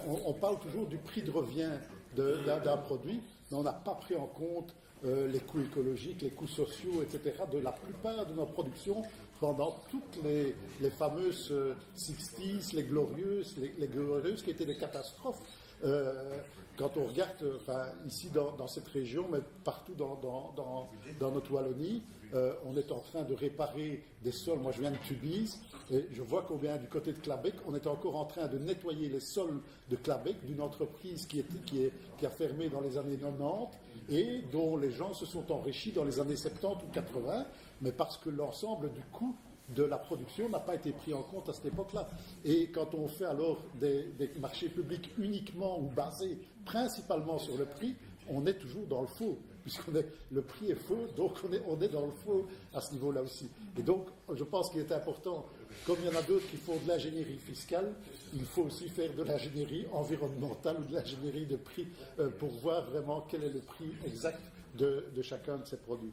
On parle toujours du prix de revient d'un produit, mais on n'a pas pris en compte les coûts écologiques, les coûts sociaux, etc. de la plupart de nos productions pendant toutes les fameuses 60s, les glorieuses qui étaient des catastrophes. Quand on regarde, ici dans cette région, mais partout dans notre Wallonie, on est en train de réparer des sols. Moi, je viens de Tubize, et je vois combien du côté de Clabec, on est encore en train de nettoyer les sols de Clabec, d'une entreprise qui a fermé dans les années 90 et dont les gens se sont enrichis dans les années 70 ou 80, mais parce que l'ensemble du coût de la production n'a pas été pris en compte à cette époque-là. Et quand on fait alors des marchés publics uniquement ou basés principalement sur le prix, on est toujours dans le faux, le prix est faux, donc on est dans le faux à ce niveau-là aussi. Et donc, je pense qu'il est important, comme il y en a d'autres qui font de l'ingénierie fiscale, il faut aussi faire de l'ingénierie environnementale ou de l'ingénierie de prix pour voir vraiment quel est le prix exact de chacun de ces produits.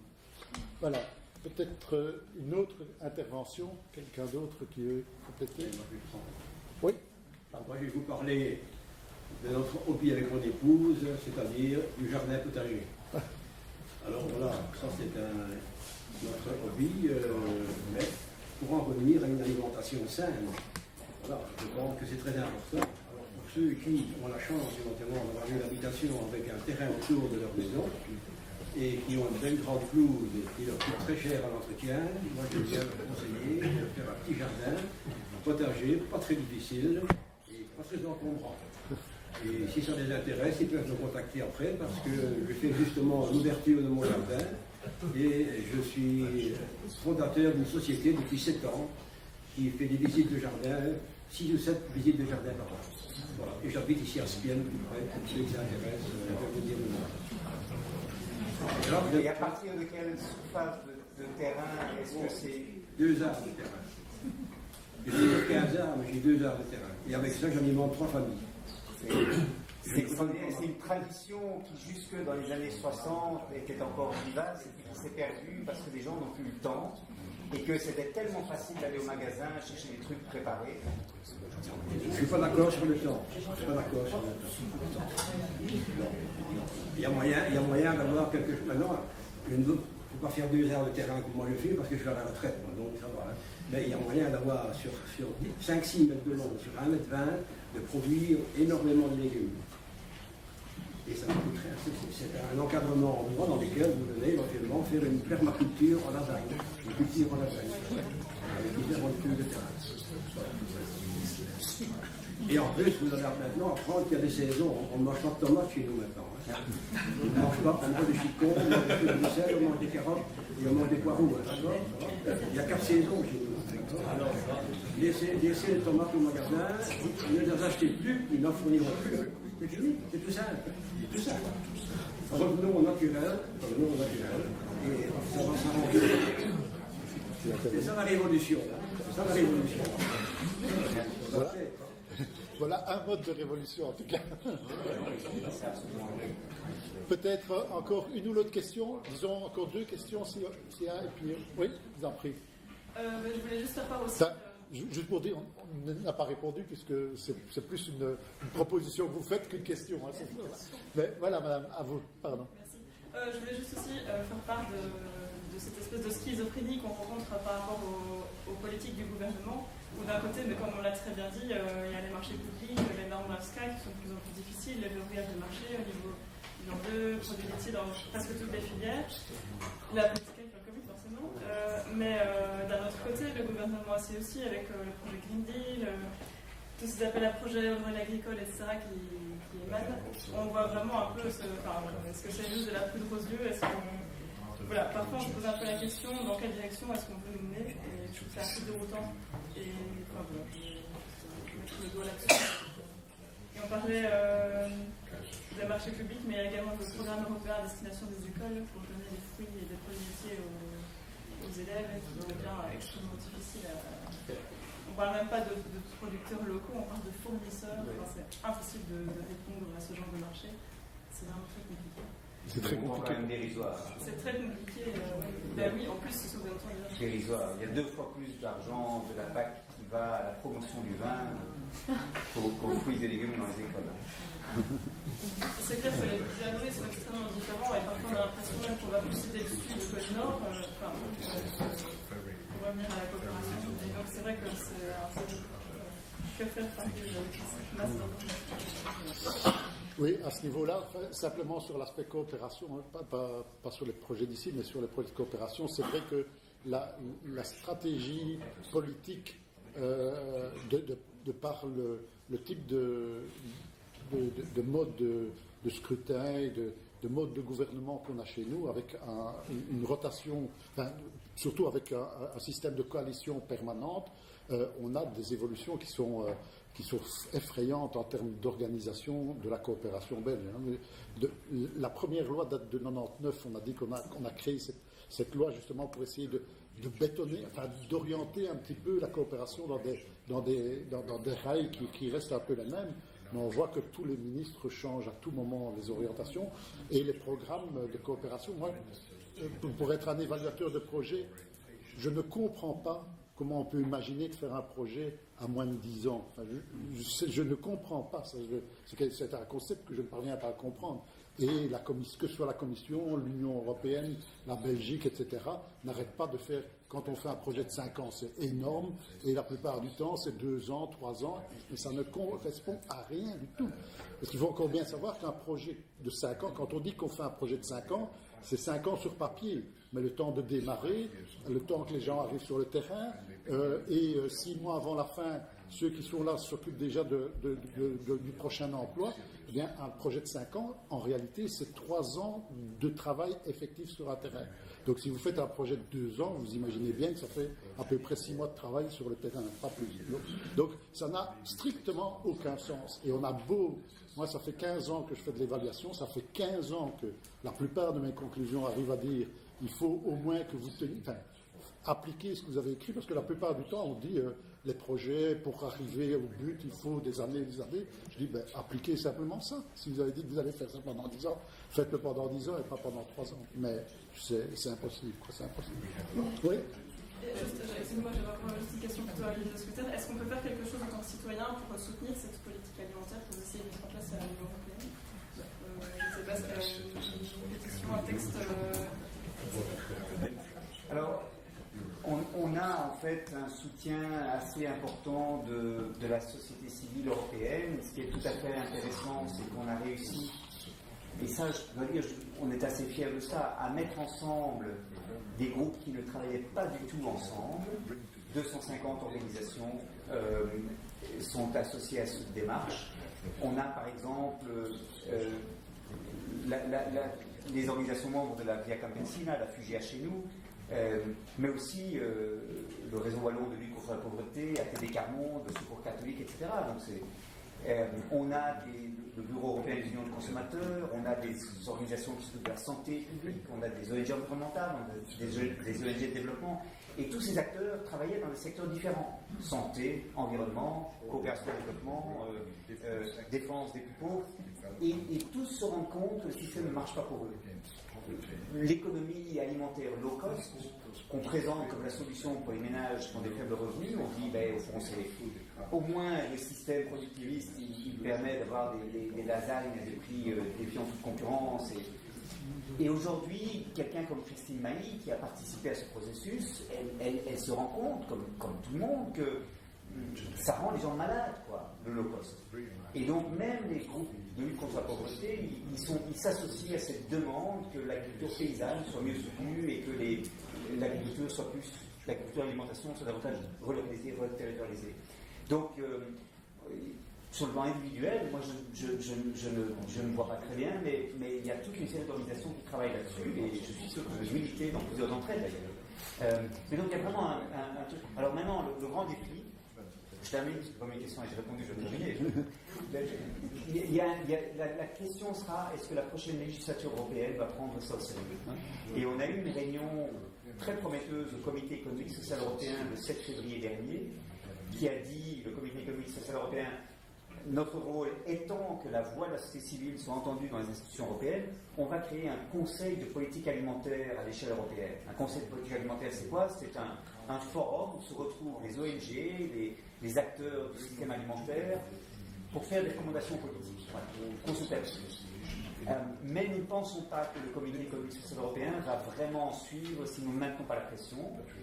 Voilà. Peut-être une autre intervention, quelqu'un d'autre qui veut compléter? Oui. Alors moi, je vais vous parler de notre hobby avec mon épouse, c'est-à-dire du jardin potager. Alors voilà, ça c'est notre hobby, mais pour en revenir à une alimentation saine, voilà, je pense que c'est très important. Alors pour ceux qui ont la chance éventuellement d'avoir une habitation avec un terrain autour de leur maison, et qui ont une belle grande pelouse et qui leur coûte très cher à l'entretien, moi je viens leur conseiller de faire un petit jardin, un potager, pas très difficile et pas très encombrant. Et si ça les intéresse, ils peuvent nous contacter après parce que je fais justement l'ouverture de mon jardin et je suis fondateur d'une société depuis 7 ans qui fait des visites de jardin, 6 ou 7 visites de jardin par an. Voilà. Et j'habite ici à Spienne, pour ceux qui s'intéressent, peuvent venir me voir. Et à partir de quelle surface de terrain est-ce que c'est 2 arts de terrain. J'ai 15 arts, mais j'ai 2 arts de terrain. Et avec ça, j'alimente 3 familles. C'est une tradition qui, jusque dans les années 60, était encore vivace et qui s'est perdue parce que les gens n'ont plus le temps et que c'était tellement facile d'aller au magasin chercher des trucs préparés. Je ne suis pas d'accord sur le temps. Je suis pas d'accord sur le temps. Il y a moyen d'avoir quelque chose. Maintenant, je ne peux pas faire 2 heures de terrain comme moi je fais parce que je suis à la retraite, moi, donc ça va. Mais il y a moyen d'avoir sur 5-6 mètres de long, sur 1,20 m, de produire énormément de légumes. Et ça me coûte rien. C'est un encadrement endroit dans lequel vous venez éventuellement faire une permaculture en lasagne, une culture en lasagne, avec différentes cultures de terrain. Et en plus, vous allez maintenant apprendre qu'il y a des saisons. On ne mange pas de tomates chez nous maintenant. On ne mange pas, on mange des chicots, on mange des fruits de sel, on mange des carottes et on mange des poireaux. Il y a 4 saisons chez nous. Alors, laissez les tomates au magasin, ne les achetez plus, ils n'en fourniront plus. C'est fini, c'est tout simple. C'est tout simple. Revenons au naturel, et ça va s'arranger. C'est ça la révolution. C'est ça la révolution. Voilà un mode de révolution en tout cas. Peut-être encore une ou l'autre question. Disons encore 2 questions s'il y a. Et puis, oui, je vous en prie. Je voulais juste faire part aussi. Juste pour dire, on n'a pas répondu puisque c'est plus une proposition que vous faites qu'une question. Hein, mais voilà, madame, à vous. Pardon. Merci. Je voulais juste aussi faire part de cette espèce de schizophrénie qu'on rencontre par rapport aux politiques du gouvernement, où d'un côté, mais comme on l'a très bien dit, il y a les marchés publics, les normes ASCA qui sont de plus en plus difficiles, les verrouillages de marché au niveau genre 2, produits laitiers dans presque toutes les filières, la politique agricole forcément, mais d'un autre côté, le gouvernement a aussi avec le projet Green Deal, tous ces appels à projets au relais agricole, etc., qui émanent, on voit vraiment un peu est-ce que c'est juste de la poudre aux yeux, voilà, parfois on se pose un peu la question dans quelle direction est-ce qu'on veut nous mener, et je trouve que c'est assez déroutant, et enfin voilà, je vais mettre le doigt là-dessus. Et on parlait des marchés publics, mais il y a également le programme européen à destination des écoles pour donner des fruits et des produits laitiers aux élèves, qui devient extrêmement difficile à... On ne parle même pas de producteurs locaux, on parle de fournisseurs. Enfin, c'est impossible de répondre à ce genre de marché. C'est vraiment très compliqué. C'est très compliqué. Quand même dérisoire. C'est très compliqué. Ben oui, en plus, c'est souvent dérisoire. Il y a 2 fois plus d'argent de la PAC qui va à la promotion du vin qu'aux fruits et légumes dans les écoles. C'est clair que les diagnostics sont extrêmement différents et parfois on a l'impression même qu'on va pousser des sud du côté nord. Pour revenir à la coopération. Et donc c'est vrai que c'est un peu que faire partie de cette masse d'informations. Oui, à ce niveau-là, simplement sur l'aspect coopération, pas sur les projets d'ici, mais sur les projets de coopération, c'est vrai que la stratégie politique de par le type de mode de scrutin et de mode de gouvernement qu'on a chez nous, avec une rotation, surtout avec un système de coalition permanente, on a des évolutions qui sont effrayantes en termes d'organisation de la coopération belge. La première loi date de 99, on a dit qu'on a créé cette loi justement pour essayer de bétonner, d'orienter un petit peu la coopération dans des rails qui restent un peu les mêmes. Mais on voit que tous les ministres changent à tout moment les orientations et les programmes de coopération. Moi, pour être un évaluateur de projet, je ne comprends pas comment on peut imaginer de faire un projet à moins de 10 ans. Je ne comprends pas. C'est un concept que je ne parviens pas à comprendre. Et que ce soit la Commission, l'Union européenne, la Belgique, etc., n'arrêtent pas de faire, quand on fait un projet de 5 ans, c'est énorme, et la plupart du temps, c'est 2 ans, 3 ans, mais ça ne correspond à rien du tout. Parce qu'il faut encore bien savoir qu'un projet de 5 ans, quand on dit qu'on fait un projet de 5 ans, c'est 5 ans sur papier, mais le temps de démarrer, le temps que les gens arrivent sur le terrain, et 6 mois avant la fin, ceux qui sont là s'occupent déjà du prochain emploi. Eh bien, un projet de 5 ans, en réalité, c'est 3 ans de travail effectif sur un terrain. Donc, si vous faites un projet de 2 ans, vous imaginez bien que ça fait à peu près 6 mois de travail sur le terrain, pas plus. Donc ça n'a strictement aucun sens. Et on a beau... Moi, ça fait 15 ans que je fais de l'évaluation, ça fait 15 ans que la plupart de mes conclusions arrivent à dire il faut au moins que vous teniez... appliquer ce que vous avez écrit, parce que la plupart du temps, on dit les projets, pour arriver au but, il faut des années et des années. Je dis, appliquez simplement ça. Si vous avez dit que vous allez faire ça pendant 10 ans, faites-le pendant 10 ans et pas pendant 3 ans. Mais c'est impossible, quoi, c'est impossible. Oui. Excusez-moi, j'avais une question plutôt à l'île de Scooter. Est-ce qu'on peut faire quelque chose en tant que citoyen pour soutenir cette politique alimentaire pour essayer de mettre en place à l'Union européenne? Je ne sais pas, une pétition, un texte... Alors, on a en fait un soutien assez important de la société civile européenne. Ce qui est tout à fait intéressant, c'est qu'on a réussi, et ça je dois dire, on est assez fiers de ça, à mettre ensemble des groupes qui ne travaillaient pas du tout ensemble. 250 organisations sont associées à cette démarche. On a par exemple les organisations membres de la Via Campesina, la FUGIA chez nous, mais aussi le réseau wallon de lutte contre la pauvreté, ATD Carmonde, le Secours catholique, etc. Donc on a le Bureau européen des unions de consommateurs, on a des organisations qui s'occupent de la santé publique, on a des ONG environnementales, on a des ONG de développement, et tous ces acteurs travaillaient dans des secteurs différents: santé, environnement, coopération et développement, défense des plus pauvres, et tous se rendent compte que le système ne marche pas pour eux. L'économie alimentaire low cost, qu'on présente comme la solution pour les ménages qui ont des faibles revenus, on dit, au fond, c'est au moins le système productiviste, il permet d'avoir des lasagnes à des prix défiant toute concurrence, Et aujourd'hui, quelqu'un comme Christine Mailly, qui a participé à ce processus, elle se rend compte, comme tout le monde, que ça rend les gens malades, quoi, le low-cost. Et donc même les groupes de lutte contre la pauvreté, ils s'associent à cette demande que l'agriculture paysanne soit mieux soutenue et que l'agriculture soit plus, l'agriculture et l'alimentation soit davantage relocalisée, reterritorialisée. Donc, sur le plan individuel, moi je ne vois pas très bien, mais il y a toute une série d'organisations qui travaillent là-dessus, et je suis sûr que je vais militer dans plusieurs d'entre elles d'ailleurs. Mais donc il y a vraiment un truc. Alors maintenant, le grand défi, je termine, c'est la première question et j'ai répondu, je vais terminer. La question sera, est-ce que la prochaine législature européenne va prendre ça au sérieux? Et on a eu une réunion très prometteuse au Comité économique social européen le 7 février dernier, qui a dit, le Comité économique social européen, notre rôle étant que la voix de la société civile soit entendue dans les institutions européennes, on va créer un conseil de politique alimentaire à l'échelle européenne. Un conseil de politique alimentaire, c'est quoi? C'est un forum où se retrouvent les ONG, les acteurs du système alimentaire, pour faire des recommandations politiques, consultations. Mais nous ne pensons pas que le Comité économique social européen va vraiment suivre si nous ne maintenons pas la pression.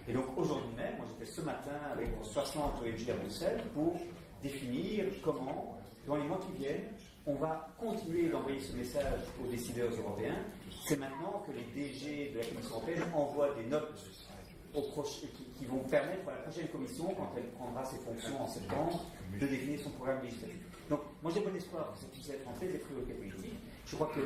Et donc aujourd'hui même, moi j'étais ce matin avec 60 ONG à Bruxelles pour définir comment, dans les mois qui viennent, on va continuer d'envoyer ce message aux décideurs européens. C'est maintenant que les DG de la Commission européenne envoient des notes qui vont permettre à la prochaine Commission, quand elle prendra ses fonctions en septembre, de définir son programme législatif. Donc, moi j'ai bon espoir que ça puisse être en fait des priorités politiques. Je crois que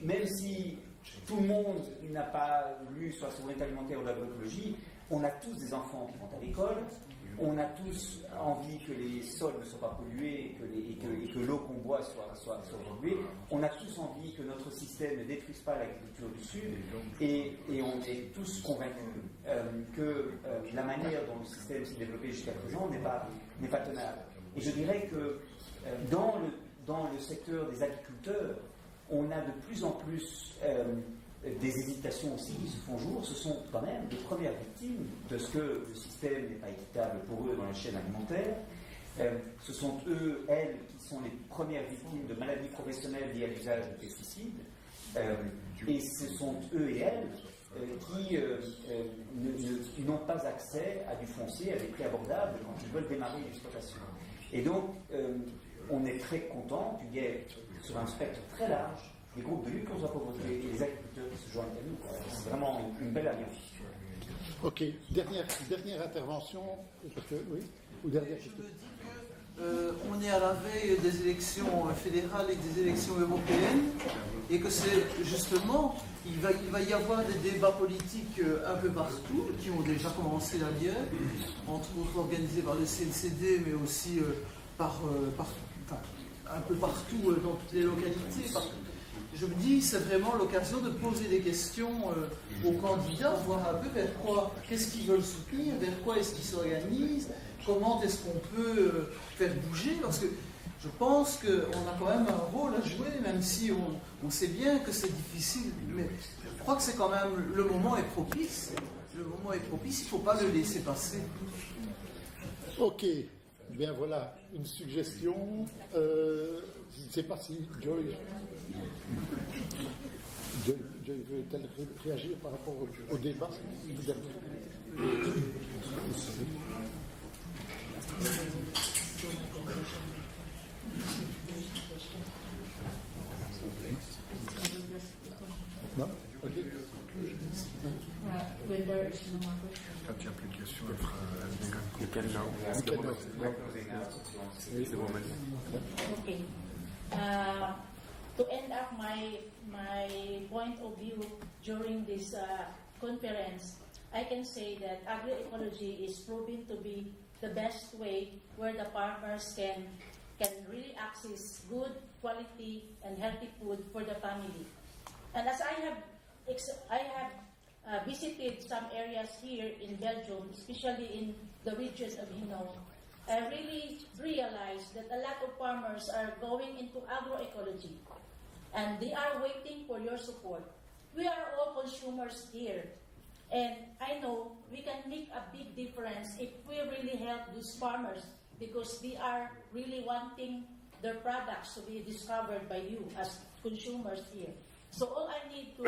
même si tout le monde n'a pas lu sur la souveraineté alimentaire ou l'agroécologie, on a tous des enfants qui vont à l'école, on a tous envie que les sols ne soient pas pollués et que l'eau qu'on boit soit polluée. On a tous envie que notre système ne détruise pas l'agriculture du Sud et on est tous convaincus que la manière dont le système s'est développé jusqu'à présent n'est pas tenable. Et je dirais que dans le secteur des agriculteurs, on a de plus en plus des hésitations aussi qui se font jour. Ce sont quand même les premières victimes de ce que le système n'est pas équitable pour eux dans la chaîne alimentaire. Ce sont eux, elles, qui sont les premières victimes de maladies professionnelles liées à l'usage de pesticides. Et ce sont eux et elles qui n'ont pas accès à du foncier à des prix abordables quand ils veulent démarrer une exploitation. Et donc, on est très content qu'il y ait, sur un spectre très large, les groupes de lutte contre la pauvreté et les agriculteurs qui se joignent à nous. C'est vraiment une belle alliance. Ok, dernière intervention, parce que, oui, ou dernière question. Je me dis qu'on est à la veille des élections fédérales et des élections européennes, et que c'est justement, il va y avoir des débats politiques un peu partout, qui ont déjà commencé d'ailleurs, entre autres organisés par le CNCD, mais aussi un peu partout dans toutes les localités. Je me dis, c'est vraiment l'occasion de poser des questions aux candidats, voir un peu vers quoi, qu'est-ce qu'ils veulent soutenir, vers quoi est-ce qu'ils s'organisent, comment est-ce qu'on peut faire bouger, parce que je pense qu'on a quand même un rôle à jouer, même si on sait bien que c'est difficile, mais je crois que c'est quand même, le moment est propice. Le moment est propice, il ne faut pas le laisser passer. Ok, bien voilà, une suggestion. Je ne sais pas si Joy veut-elle réagir par rapport au débat Non? Ok. Quand il n'y a plus de questions, elle fera Okay. To end up my point of view during this conference, I can say that agroecology is proving to be the best way where the farmers can really access good quality and healthy food for the family. And as I have visited some areas here in Belgium, especially in the region of Hainaut, I really realized that a lot of farmers are going into agroecology and they are waiting for your support. We are all consumers here, and I know we can make a big difference if we really help these farmers, because they are really wanting their products to be discovered by you as consumers here. So all I need to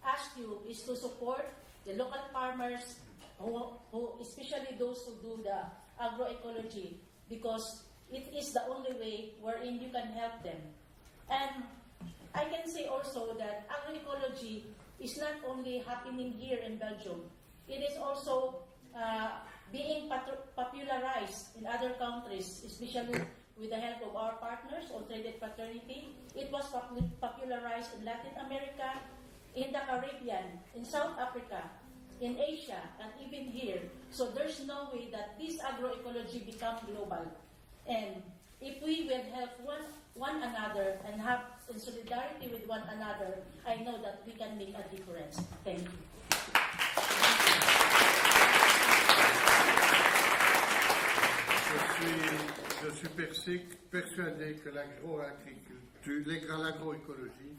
ask you is to support the local farmers, who especially those who do the agroecology, because it is the only way wherein you can help them. And I can say also that agroecology is not only happening here in Belgium, it is also being popularized in other countries, especially with the help of our partners, All Traded Fraternity. It was popularized in Latin America, in the Caribbean, in South Africa, in Asia, and even here. So there's no way that this agroecology become global. And if we will help one another and have in solidarity with one another, I know that we can make a difference. Thank you. Je suis persuadé que l'agroécologie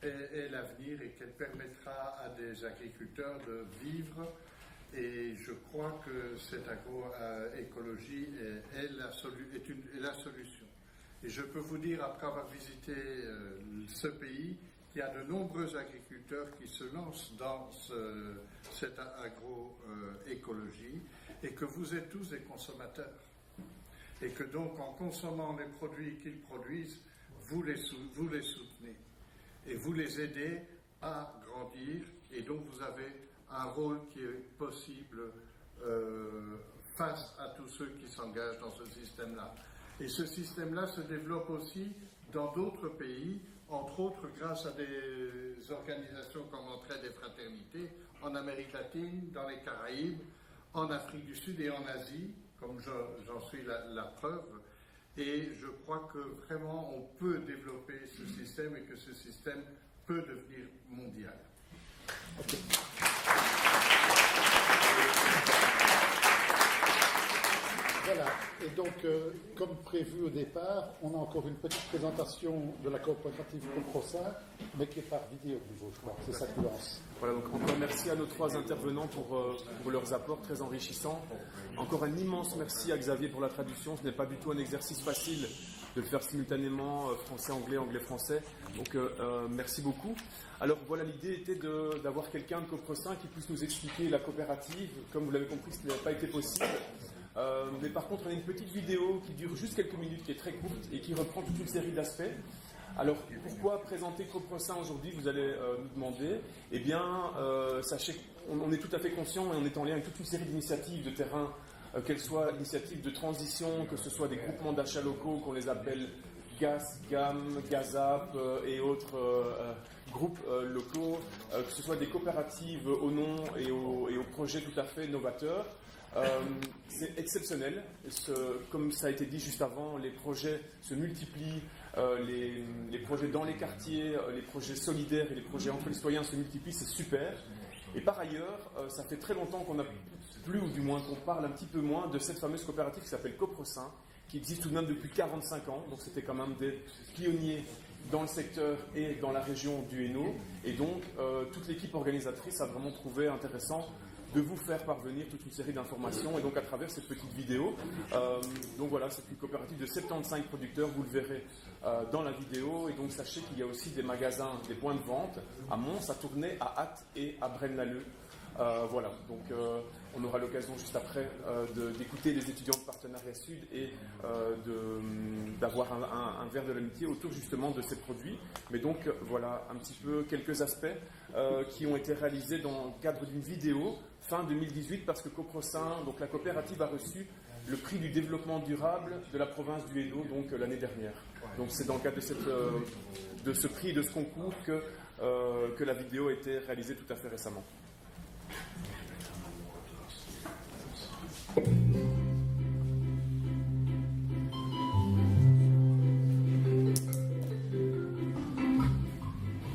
est l'avenir et qu'elle permettra à des agriculteurs de vivre. Et je crois que cette agroécologie est la solution. Et je peux vous dire, après avoir visité ce pays, qu'il y a de nombreux agriculteurs qui se lancent dans cette agroécologie et que vous êtes tous des consommateurs. Et que donc, en consommant les produits qu'ils produisent, vous les soutenez. Et vous les aidez à grandir. Et donc, vous avez un rôle qui est possible face à tous ceux qui s'engagent dans ce système-là. Et ce système-là se développe aussi dans d'autres pays, entre autres grâce à des organisations comme Entraide et Fraternité, en Amérique latine, dans les Caraïbes, en Afrique du Sud et en Asie, comme j'en suis la preuve. Et je crois que vraiment on peut développer ce système et que ce système peut devenir mondial. Okay. Voilà, et donc, comme prévu au départ, on a encore une petite présentation de la coopérative Coprosin, mais qui est par vidéo de nouveau, je crois. C'est ça qui lance. Voilà, donc encore merci à nos trois intervenants pour leurs apports très enrichissants. Encore un immense merci à Xavier pour la traduction. Ce n'est pas du tout un exercice facile de le faire simultanément français-anglais, anglais-français. Donc merci beaucoup. Alors voilà, l'idée était d'avoir quelqu'un de Coprosin qui puisse nous expliquer la coopérative. Comme vous l'avez compris, ce n'a pas été possible. Mais par contre, on a une petite vidéo qui dure juste quelques minutes, qui est très courte et qui reprend toute une série d'aspects. Alors, pourquoi présenter Coprosin aujourd'hui, vous allez nous demander. Eh bien, sachez qu'on est tout à fait conscient et on est en lien avec toute une série d'initiatives de terrain, qu'elles soient initiatives de transition, que ce soit des groupements d'achats locaux, qu'on les appelle GAS, GAM, GAZAP et autres groupes locaux, que ce soit des coopératives au nom et aux projets tout à fait novateurs. C'est exceptionnel. Comme ça a été dit juste avant, les projets se multiplient, les projets dans les quartiers, les projets solidaires et les projets entre les citoyens se multiplient, c'est super. Et par ailleurs, ça fait très longtemps qu'on n'a plus, ou du moins qu'on parle un petit peu moins de cette fameuse coopérative qui s'appelle Coprosin, qui existe tout de même depuis 45 ans, donc c'était quand même des pionniers dans le secteur et dans la région du Hainaut. Et donc, toute l'équipe organisatrice a vraiment trouvé intéressant de vous faire parvenir toute une série d'informations et donc à travers cette petite vidéo. Donc voilà, c'est une coopérative de 75 producteurs, vous le verrez dans la vidéo. Et donc sachez qu'il y a aussi des magasins, des points de vente à Mons, à Tournai, à Ath et à Braine-l'Alleud. Voilà, donc on aura l'occasion juste après d'écouter les étudiants de Partenariat Sud et d'avoir un verre de l'amitié autour justement de ces produits. Mais donc voilà un petit peu quelques aspects qui ont été réalisés dans le cadre d'une vidéo fin 2018 parce que Coprosin, donc la coopérative, a reçu le prix du développement durable de la province du Hainaut donc l'année dernière. Donc c'est dans le cadre de ce prix, de ce concours que la vidéo a été réalisée tout à fait récemment.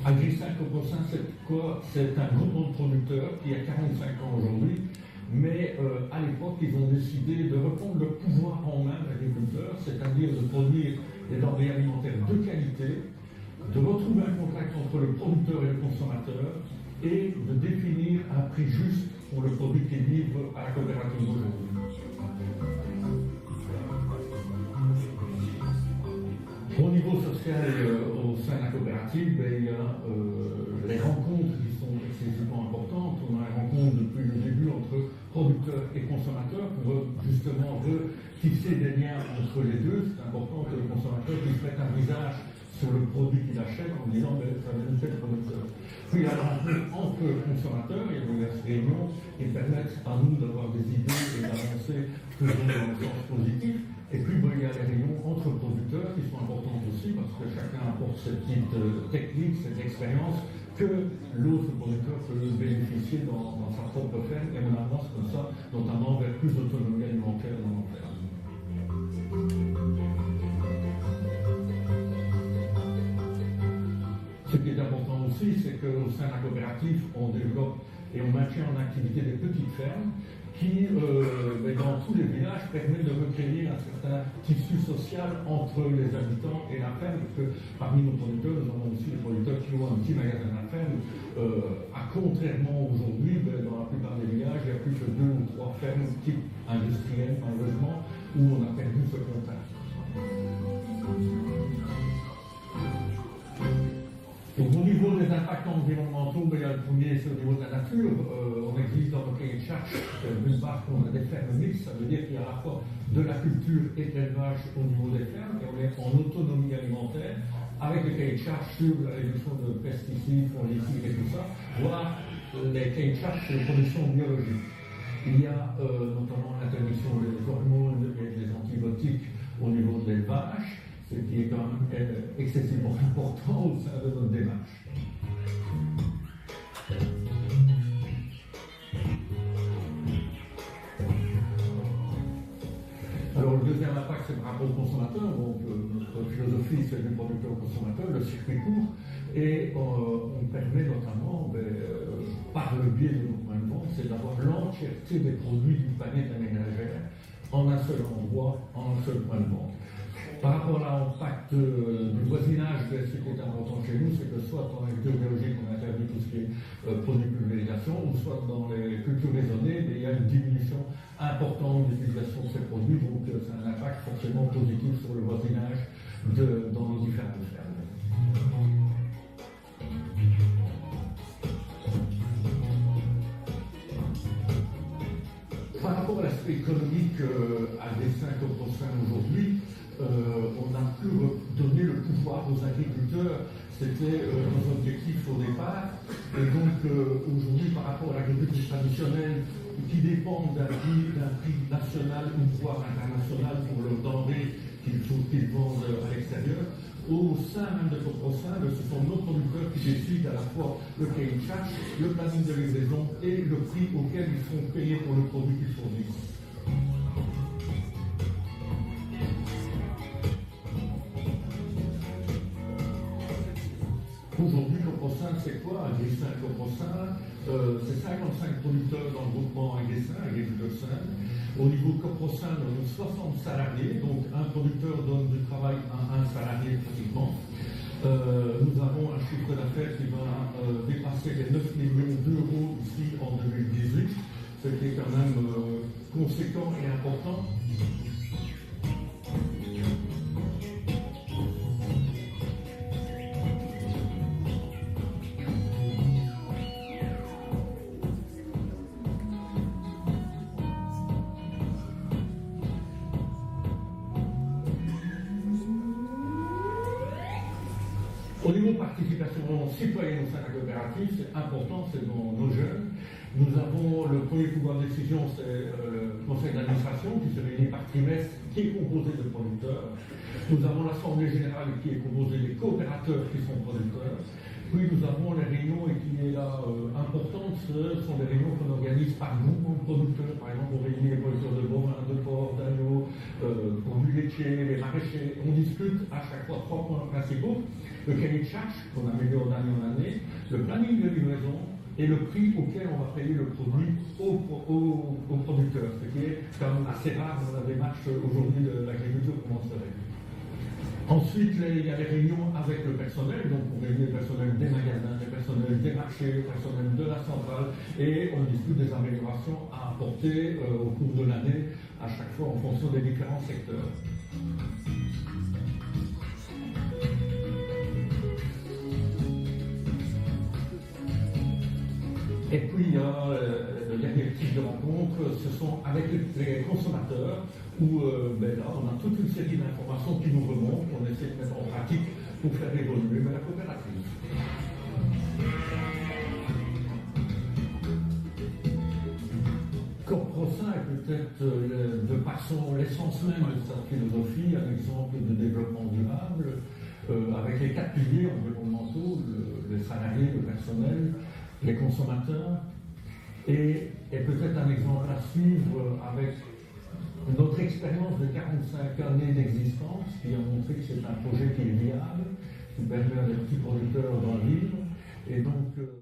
Agri5 Coprosin, c'est quoi? C'est un groupement de producteurs qui a 45 ans aujourd'hui, mais à l'époque, ils ont décidé de reprendre le pouvoir en main de l'agriculteur, c'est-à-dire de produire des denrées alimentaires de qualité, de retrouver un contact entre le producteur et le consommateur et de définir un prix juste pour le produit qu'ils livrent à la coopérative aujourd'hui. Au niveau social, au sein de la coopérative, il y a les rencontres qui sont excessivement importantes. On a une rencontre depuis le début entre producteurs et consommateurs pour justement fixer des liens entre les deux. C'est important que le consommateur puisse mettre un visage sur le produit qu'il achète en disant ça vient de tel producteur. Puis il y a la rencontre entre consommateurs, il y a des réunions qui permettent à nous d'avoir des idées et d'avancer toujours dans le sens positif. Et puis il y a les réunions entre producteurs qui sont importantes aussi parce que chacun apporte cette petite technique, cette expérience que l'autre producteur peut bénéficier dans sa propre ferme et on avance comme ça, notamment vers plus d'autonomie alimentaire dans nos fermes. Ce qui est important aussi, c'est qu'au sein de la coopérative, on développe et on maintient en activité des petites fermes qui, dans tous les villages, permettent de recréer un certain tissu social entre les habitants et la ferme, parce que parmi nos producteurs, nous avons aussi des producteurs qui ont un petit magasin à la ferme. Contrairement aujourd'hui, dans la plupart des villages, il n'y a plus que 2 ou 3 fermes type industrielles, malheureusement, où on a perdu ce contact. Donc, au niveau des impacts environnementaux, il y a le premier, c'est au niveau de la nature. On existe dans le cahier de charge, d'une part, qu'on a des fermes mixtes, ça veut dire qu'il y a à la fois de la culture et de l'élevage au niveau des fermes, et on est en autonomie alimentaire, avec le cahier de charge sur la réduction de pesticides, fongicides et tout ça, voire les cahiers de charge sur les productions biologiques. Il y a notamment l'interdiction des hormones et des antibiotiques au niveau de l'élevage, ce qui est quand même excessivement important au sein de notre démarche. Alors le deuxième impact, c'est par rapport au consommateur. Donc notre philosophie, c'est du producteur au consommateur, le circuit court, et on permet notamment, par le biais de nos points de vente, c'est d'avoir l'entièreté des produits du panier de la ménagère en un seul endroit, en un seul point de vente. Par rapport à l'impact du voisinage, ce qui est important chez nous, c'est que soit dans l'agriculture biologique, on interdit tout ce qui est produits de pulvérisation, ou soit dans les cultures raisonnées, il y a une diminution importante d'utilisation de ces produits, donc ça a un impact forcément positif sur le voisinage dans nos différentes fermes. Par rapport à l'aspect économique à dessin Coprosan aujourd'hui, on a pu donner le pouvoir aux agriculteurs, c'était nos objectifs au départ, et donc aujourd'hui par rapport à l'agriculture traditionnelle qui dépend d'un prix national ou voire international pour leurs denrées qu'ils vendent à l'extérieur, au sein même de Coprosan, ce sont nos producteurs qui décident à la fois le cahier de charge, le planning de livraison et le prix auquel ils sont payés pour le produit qu'ils fournissent. Aujourd'hui, Coprosan, c'est quoi Agri5 Coprosan? C'est 55 producteurs dans le groupement Agri5, Agriculteur. Au niveau Coprosan, on a 60 salariés, donc un producteur donne du travail à un salarié pratiquement. Nous avons un chiffre d'affaires qui va dépasser les 9 millions d'euros ici en 2018, ce qui est quand même conséquent et important. Au niveau participation citoyenne au sein de la coopérative, c'est important, c'est dans nos jeunes. Nous avons le premier pouvoir de décision, c'est le conseil d'administration qui se réunit par trimestre, qui est composé de producteurs. Nous avons l'assemblée générale qui est composée des coopérateurs qui sont producteurs. Puis nous avons les réunions, et qui est là importante, ce sont des réunions qu'on organise par mouvement de producteurs. Par exemple, on réunit les producteurs de bovins, de porc, d'agneaux, produits laitiers, les maraîchers. On discute à chaque fois 3 points principaux. Le cahier de charge, qu'on améliore d'année en année, le planning de livraison et le prix auquel on va payer le produit aux producteurs. Ce qui est quand même assez rare dans la démarche aujourd'hui de l'agriculture conventionnelle. Ensuite, il y a les réunions avec le personnel, donc on réunit le personnel des magasins, le personnel des marchés, le personnel de la centrale, et on discute des améliorations à apporter au cours de l'année, à chaque fois en fonction des différents secteurs. puis il y a le dernier type de rencontre, ce sont avec les consommateurs, où là on a toute une série d'informations qui nous remontent, on essaie de mettre en pratique pour faire évoluer la coopérative. Corps Prosain est peut-être, de par l'essence même de sa philosophie, un exemple de développement durable, avec les 4 piliers environnementaux, les salariés, le personnel, les consommateurs, et peut-être un exemple à suivre avec notre expérience de 45 années d'existence, qui a montré que c'est un projet qui est viable, qui permet à des petits producteurs d'en vivre, et donc